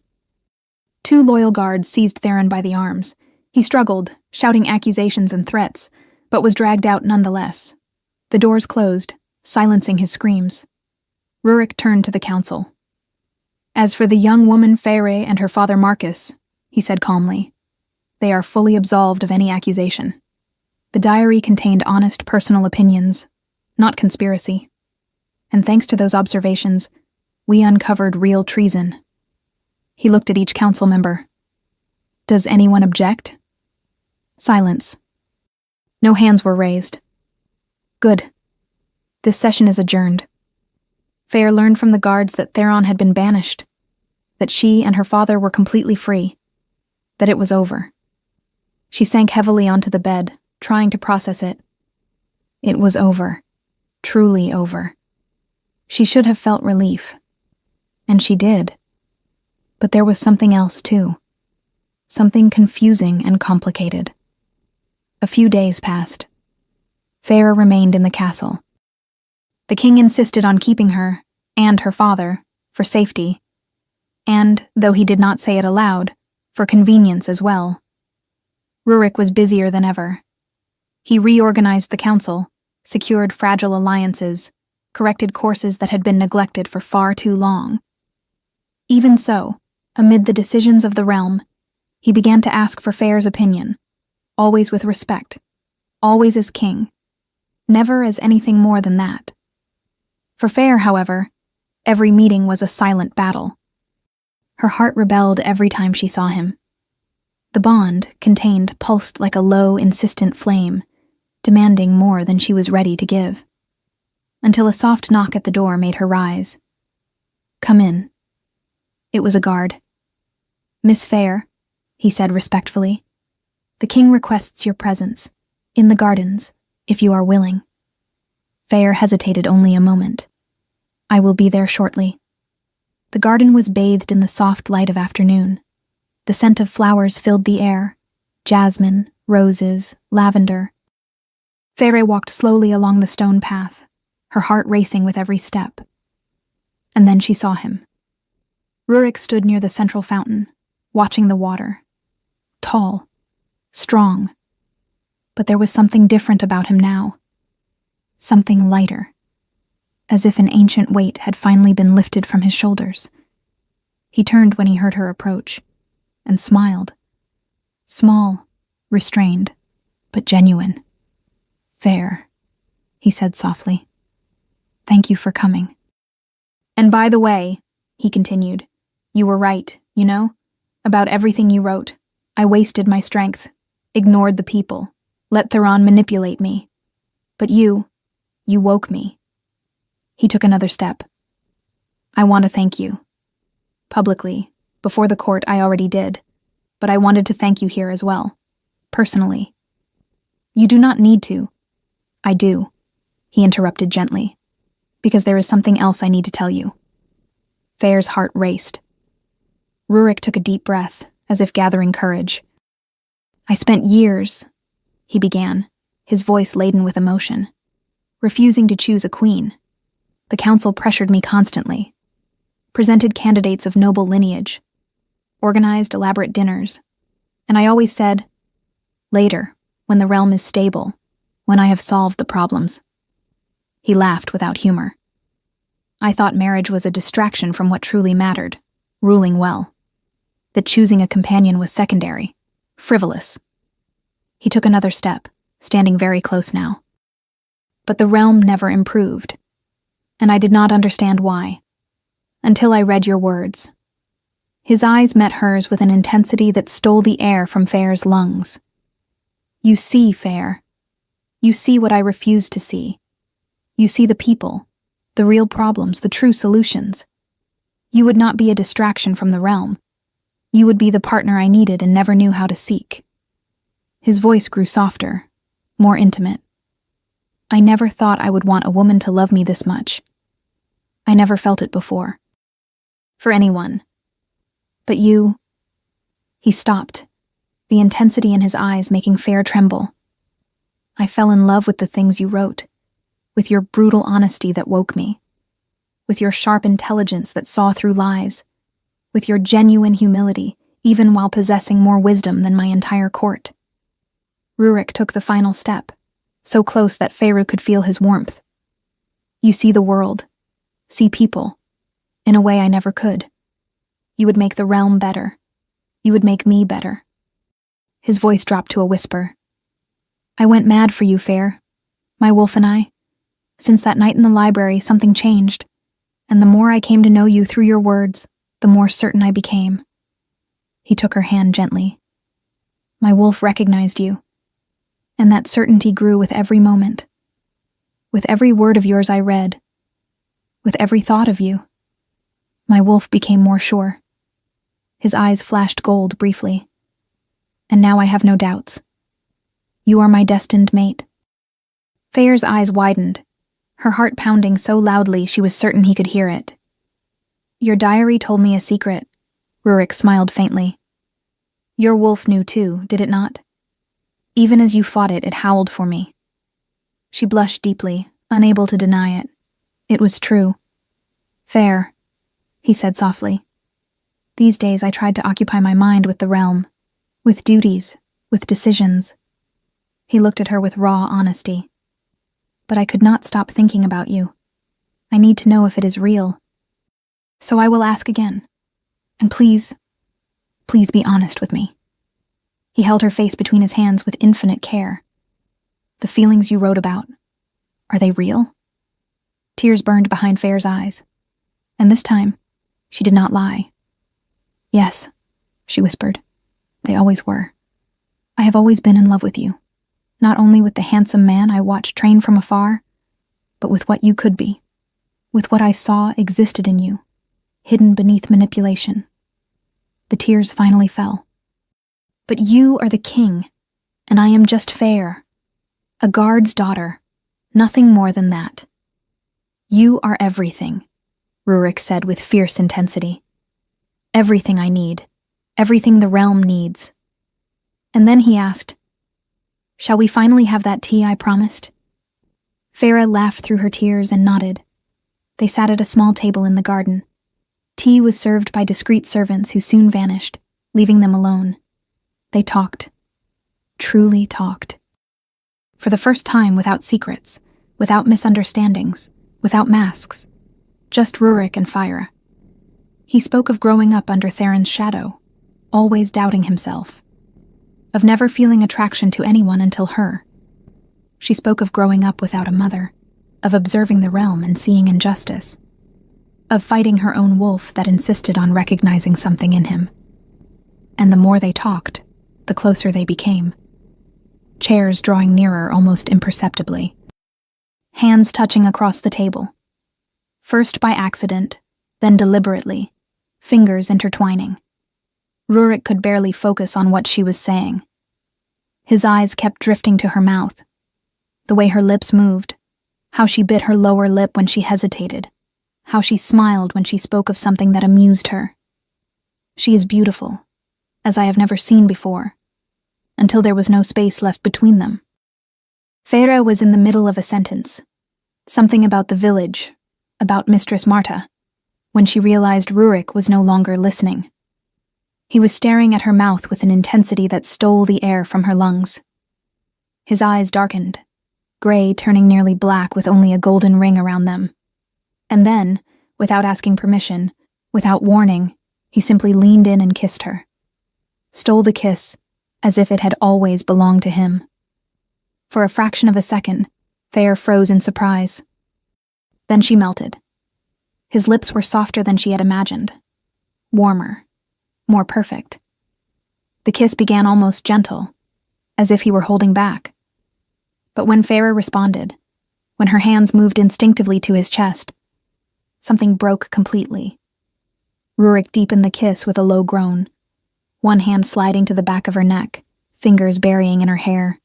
2 loyal guards seized Theron by the arms. He struggled, shouting accusations and threats, but was dragged out nonetheless. The doors closed, silencing his screams. Rurik turned to the council. As for the young woman Feyre and her father Marcus, he said calmly, they are fully absolved of any accusation. The diary contained honest personal opinions, not conspiracy. And thanks to those observations, we uncovered real treason. He looked at each council member. Does anyone object? Silence. No hands were raised. Good. This session is adjourned. Feyre learned from the guards that Theron had been banished, that she and her father were completely free, that it was over. She sank heavily onto the bed, trying to process it. It was over. Truly over. She should have felt relief. And she did. But there was something else, too. Something confusing and complicated. A few days passed. Feyre remained in the castle. The king insisted on keeping her, and her father, for safety, and, though he did not say it aloud, for convenience as well. Rurik was busier than ever. He reorganized the council, secured fragile alliances, corrected courses that had been neglected for far too long. Even so, amid the decisions of the realm, he began to ask for Feyre's opinion, always with respect, always as king, never as anything more than that. For Feyre, however, every meeting was a silent battle. Her heart rebelled every time she saw him. The bond, contained, pulsed like a low, insistent flame, demanding more than she was ready to give. Until a soft knock at the door made her rise. Come in. It was a guard. Miss Feyre, he said respectfully, the king requests your presence, in the gardens, if you are willing. Feyre hesitated only a moment. I will be there shortly. The garden was bathed in the soft light of afternoon. The scent of flowers filled the air, jasmine, roses, lavender. Feyre walked slowly along the stone path, her heart racing with every step. And then she saw him. Rurik stood near the central fountain, watching the water. Tall, strong. But there was something different about him now. Something lighter. As if an ancient weight had finally been lifted from his shoulders. He turned when he heard her approach, and smiled. Small, restrained, but genuine. Fair, he said softly. Thank you for coming. And by the way, he continued, you were right, you know, about everything you wrote. I wasted my strength, ignored the people, let Theron manipulate me. But you woke me. He took another step. I want to thank you. Publicly, before the court I already did, but I wanted to thank you here as well, personally. You do not need to. I do, he interrupted gently, because there is something else I need to tell you. Feyre's heart raced. Rurik took a deep breath, as if gathering courage. I spent years, he began, his voice laden with emotion, refusing to choose a queen. The council pressured me constantly, presented candidates of noble lineage, organized elaborate dinners, and I always said, later, when the realm is stable, when I have solved the problems. He laughed without humor. I thought marriage was a distraction from what truly mattered, ruling well. That choosing a companion was secondary, frivolous. He took another step, standing very close now. But the realm never improved, and I did not understand why, until I read your words. His eyes met hers with an intensity that stole the air from Fair's lungs. You see, Fair. You see what I refuse to see. You see the people, the real problems, the true solutions. You would not be a distraction from the realm. You would be the partner I needed and never knew how to seek. His voice grew softer, more intimate. I never thought I would want a woman to love me this much. I never felt it before. For anyone. But you... He stopped, the intensity in his eyes making Fair tremble. I fell in love with the things you wrote, with your brutal honesty that woke me, with your sharp intelligence that saw through lies, with your genuine humility, even while possessing more wisdom than my entire court. Rurik took the final step, so close that Feyre could feel his warmth. You see the world, see people, in a way I never could. You would make the realm better. You would make me better. His voice dropped to a whisper. I went mad for you, Feyre, my wolf and I. Since that night in the library, something changed, and the more I came to know you through your words, the more certain I became. He took her hand gently. My wolf recognized you, and that certainty grew with every moment. With every word of yours I read, with every thought of you, my wolf became more sure. His eyes flashed gold briefly. And now I have no doubts. You are my destined mate. Feyre's eyes widened, her heart pounding so loudly she was certain he could hear it. Your diary told me a secret, Rurik smiled faintly. Your wolf knew too, did it not? Even as you fought it, it howled for me. She blushed deeply, unable to deny it. It was true. Fair, he said softly. These days I tried to occupy my mind with the realm, with duties, with decisions. He looked at her with raw honesty. But I could not stop thinking about you. I need to know if it is real. So I will ask again. And please be honest with me. He held her face between his hands with infinite care. The feelings you wrote about, are they real? Tears burned behind Feyre's eyes. And this time, she did not lie. Yes, she whispered. They always were. I have always been in love with you, not only with the handsome man I watched train from afar, but with what you could be, with what I saw existed in you, hidden beneath manipulation. The tears finally fell. But you are the king, and I am just Feyre, a guard's daughter, nothing more than that. You are everything, Rurik said with fierce intensity. Everything I need, everything the realm needs. And then he asked, shall we finally have that tea I promised? Feyre laughed through her tears and nodded. They sat at a small table in the garden. Tea was served by discreet servants who soon vanished, leaving them alone. They talked. Truly talked. For the first time without secrets, without misunderstandings, without masks. Just Rurik and Feyre. He spoke of growing up under Theron's shadow, always doubting himself. Of never feeling attraction to anyone until her. She spoke of growing up without a mother, of observing the realm and seeing injustice, of fighting her own wolf that insisted on recognizing something in him. And the more they talked, the closer they became. Chairs drawing nearer almost imperceptibly. Hands touching across the table. First by accident, then deliberately, fingers intertwining. Rurik could barely focus on what she was saying. His eyes kept drifting to her mouth. The way her lips moved, how she bit her lower lip when she hesitated, how she smiled when she spoke of something that amused her. She is beautiful, as I have never seen before, until there was no space left between them. Feyre was in the middle of a sentence, something about the village, about Mistress Marta, when she realized Rurik was no longer listening. He was staring at her mouth with an intensity that stole the air from her lungs. His eyes darkened, gray turning nearly black with only a golden ring around them. And then, without asking permission, without warning, he simply leaned in and kissed her. Stole the kiss, as if it had always belonged to him. For a fraction of a second, Fair froze in surprise. Then she melted. His lips were softer than she had imagined. Warmer. More perfect. The kiss began almost gentle, as if he were holding back. But when Farah responded, when her hands moved instinctively to his chest, something broke completely. Rurik deepened the kiss with a low groan, one hand sliding to the back of her neck, fingers burying in her hair.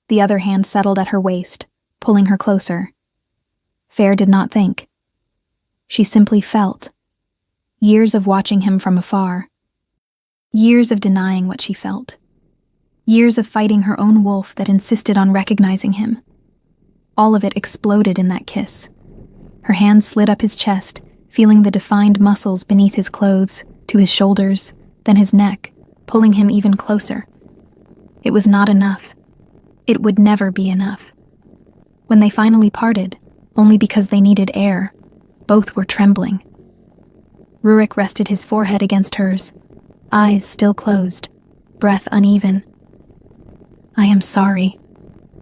The other hand settled at her waist, pulling her closer. Fair did not think. She simply felt. Years of watching him from afar. Years of denying what she felt. Years of fighting her own wolf that insisted on recognizing him. All of it exploded in that kiss. Her hand slid up his chest, feeling the defined muscles beneath his clothes, to his shoulders, then his neck, pulling him even closer. It was not enough. It would never be enough. When they finally parted, only because they needed air, both were trembling. Rurik rested his forehead against hers, eyes still closed, breath uneven. "I am sorry,"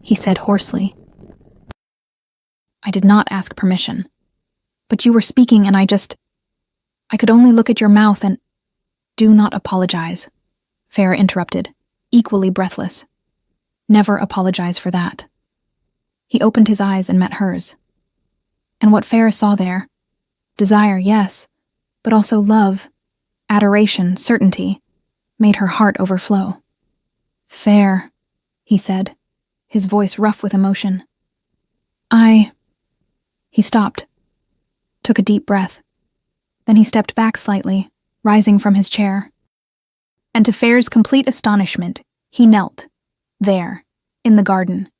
he said hoarsely. "I did not ask permission. But you were speaking and I could only look at your mouth and—" "Do not apologize," Farah interrupted, equally breathless. "Never apologize for that." He opened his eyes and met hers. And what Farah saw there, desire, yes, but also love, adoration, certainty, made her heart overflow. "Fair," he said, his voice rough with emotion. He stopped, took a deep breath. Then he stepped back slightly, rising from his chair. And to Fair's complete astonishment, he knelt, there, in the garden.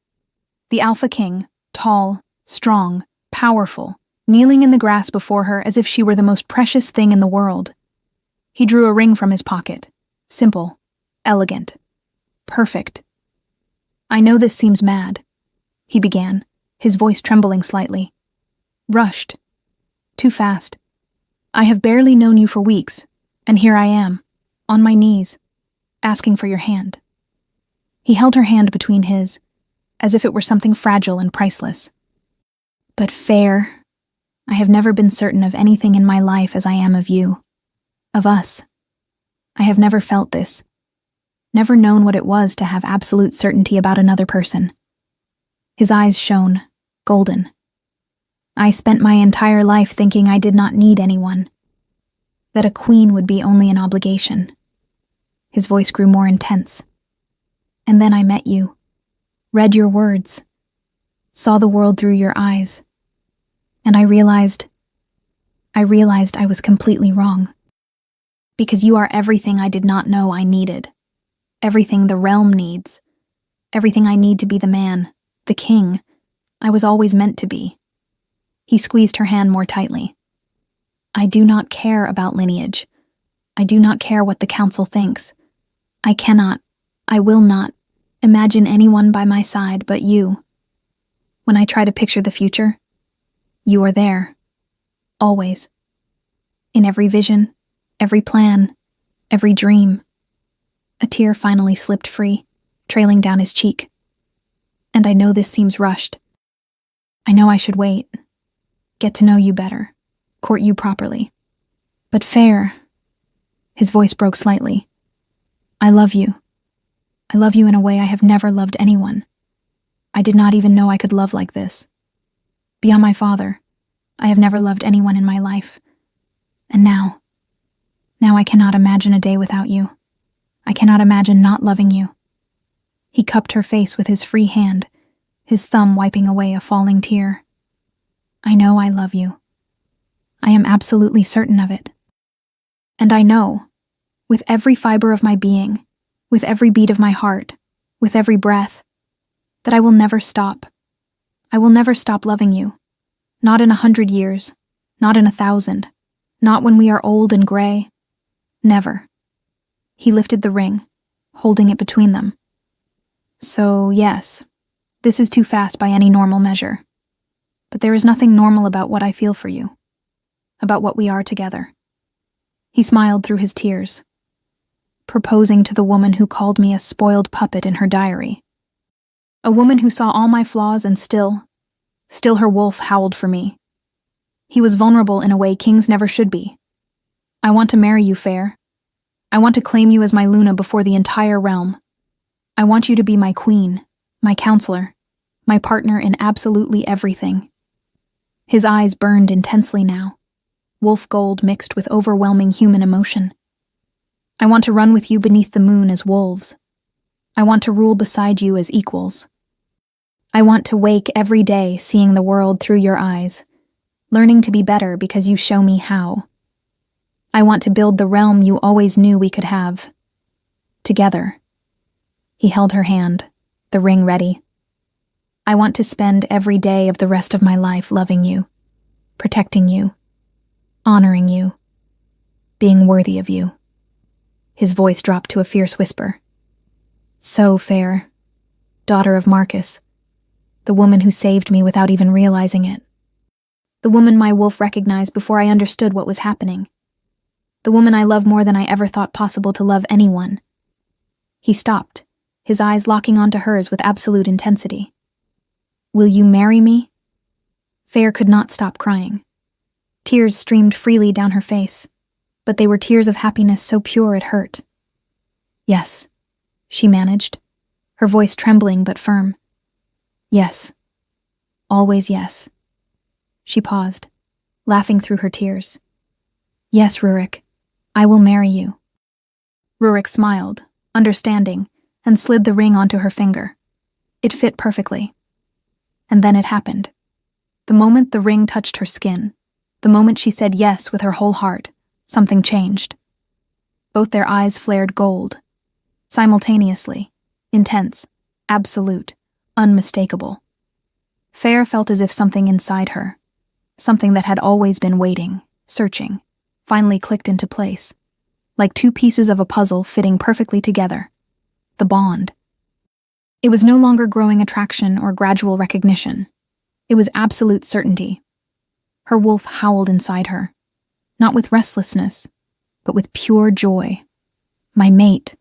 The Alpha King, tall, strong, powerful, kneeling in the grass before her as if she were the most precious thing in the world. He drew a ring from his pocket, simple, elegant, perfect. "I know this seems mad," he began, his voice trembling slightly. "Rushed. Too fast. I have barely known you for weeks, and here I am, on my knees, asking for your hand." He held her hand between his, as if it were something fragile and priceless. "But Fair, I have never been certain of anything in my life as I am of you. Of us. I have never felt this. Never known what it was to have absolute certainty about another person." His eyes shone, golden. "I spent my entire life thinking I did not need anyone. That a queen would be only an obligation." His voice grew more intense. "And then I met you, read your words, saw the world through your eyes, and I realized I was completely wrong. Because you are everything I did not know I needed. Everything the realm needs. Everything I need to be the man, the king, I was always meant to be." He squeezed her hand more tightly. "I do not care about lineage. I do not care what the council thinks. I will not, imagine anyone by my side but you. When I try to picture the future, you are there. Always. In every vision, every plan, every dream." A tear finally slipped free, trailing down his cheek. "And I know this seems rushed. I know I should wait. Get to know you better. Court you properly. But Fair," his voice broke slightly, "I love you. I love you in a way I have never loved anyone. I did not even know I could love like this. Beyond my father, I have never loved anyone in my life. And now I cannot imagine a day without you. I cannot imagine not loving you." He cupped her face with his free hand, his thumb wiping away a falling tear. "I know I love you. I am absolutely certain of it. And I know, with every fiber of my being, with every beat of my heart, with every breath, that I will never stop. I will never stop loving you. Not in 100 years, not in 1,000, not when we are old and gray. Never." He lifted the ring, holding it between them. "So, yes, this is too fast by any normal measure. But there is nothing normal about what I feel for you, about what we are together." He smiled through his tears. "Proposing to the woman who called me a spoiled puppet in her diary. A woman who saw all my flaws and still her wolf howled for me. He was vulnerable in a way kings never should be. I want to marry you, Fair. I want to claim you as my Luna before the entire realm. I want you to be my queen, my counselor, my partner in absolutely everything. His eyes burned intensely now, wolf gold mixed with overwhelming human emotion. I want to run with you beneath the moon as wolves. I want to rule beside you as equals. I want to wake every day seeing the world through your eyes, learning to be better because you show me how. I want to build the realm you always knew we could have. Together. He held her hand, the ring ready. I want to spend every day of the rest of my life loving you, protecting you, honoring you, being worthy of you. His voice dropped to a fierce whisper. So Fair, daughter of Marcus, the woman who saved me without even realizing it. The woman my wolf recognized before I understood what was happening. The woman I love more than I ever thought possible to love anyone. He stopped, his eyes locking onto hers with absolute intensity. Will you marry me? Fair could not stop crying. Tears streamed freely down her face, but they were tears of happiness so pure it hurt. Yes, she managed, her voice trembling but firm. Yes. Always yes. She paused, laughing through her tears. Yes, Rurik, I will marry you. Rurik smiled, understanding, and slid the ring onto her finger. It fit perfectly. And then it happened. The moment the ring touched her skin, the moment she said yes with her whole heart, something changed. Both their eyes flared gold. Simultaneously, intense, absolute, unmistakable. Fair felt as if something inside her, something that had always been waiting, searching, finally clicked into place, like two pieces of a puzzle fitting perfectly together. The bond. It was no longer growing attraction or gradual recognition. It was absolute certainty. Her wolf howled inside her, not with restlessness, but with pure joy. My mate,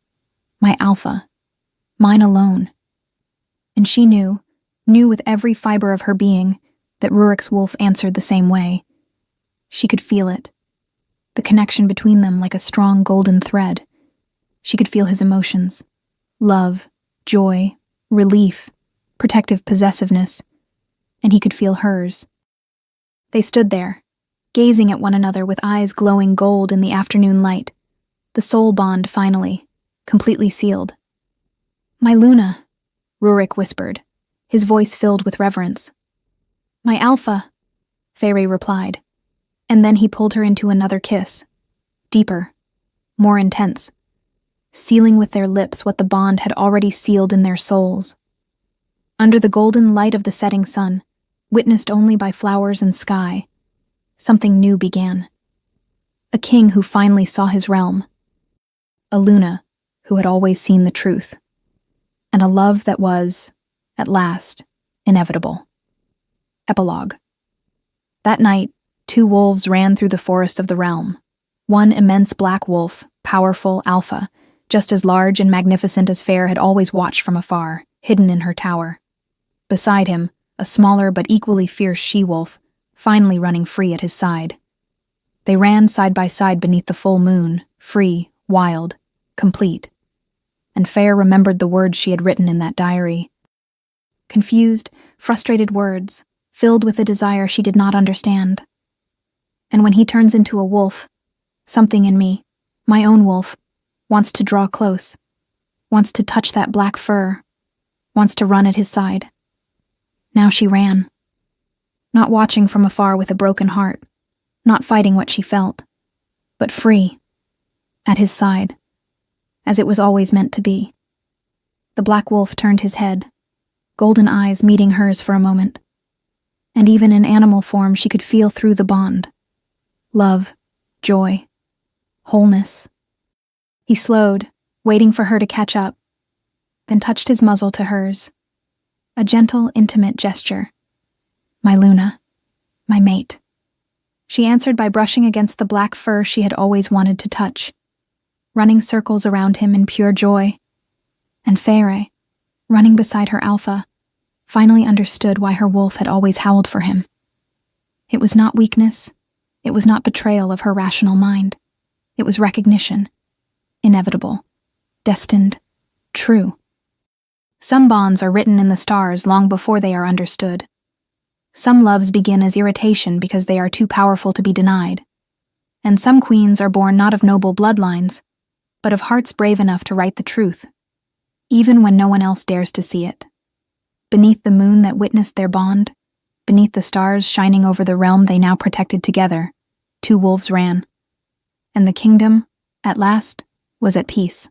my alpha, mine alone. And she knew with every fiber of her being, that Rurik's wolf answered the same way. She could feel it, the connection between them like a strong golden thread. She could feel his emotions, love, joy, relief, protective possessiveness, and he could feel hers. They stood there, gazing at one another with eyes glowing gold in the afternoon light, the soul bond finally, completely sealed. My Luna, Rurik whispered, his voice filled with reverence. My alpha, Fairy replied, and then he pulled her into another kiss, deeper, more intense, sealing with their lips what the bond had already sealed in their souls. Under the golden light of the setting sun, witnessed only by flowers and sky, something new began. A king who finally saw his realm. A Luna who had always seen the truth. And a love that was, at last, inevitable. Epilogue. That night, two wolves ran through the forest of the realm. One immense black wolf, powerful alpha, just as large and magnificent as Fair had always watched from afar, hidden in her tower. Beside him, a smaller but equally fierce she-wolf, finally running free at his side. They ran side by side beneath the full moon, free, wild, complete. And Fair remembered the words she had written in that diary. Confused, frustrated words, filled with a desire she did not understand. And when he turns into a wolf, something in me, my own wolf, wants to draw close, wants to touch that black fur, wants to run at his side. Now she ran. Not watching from afar with a broken heart, not fighting what she felt, but free, at his side, as it was always meant to be. The black wolf turned his head, golden eyes meeting hers for a moment. And even in animal form she could feel through the bond. Love, joy, wholeness. He slowed, waiting for her to catch up, then touched his muzzle to hers. A gentle, intimate gesture. My Luna, my mate. She answered by brushing against the black fur she had always wanted to touch, running circles around him in pure joy. And Feyre, running beside her alpha, finally understood why her wolf had always howled for him. It was not weakness. It was not betrayal of her rational mind. It was recognition. Inevitable. Destined. True. Some bonds are written in the stars long before they are understood. Some loves begin as irritation because they are too powerful to be denied. And some queens are born not of noble bloodlines, but of hearts brave enough to write the truth, even when no one else dares to see it. Beneath the moon that witnessed their bond, beneath the stars shining over the realm they now protected together, two wolves ran. And the kingdom, at last, was at peace.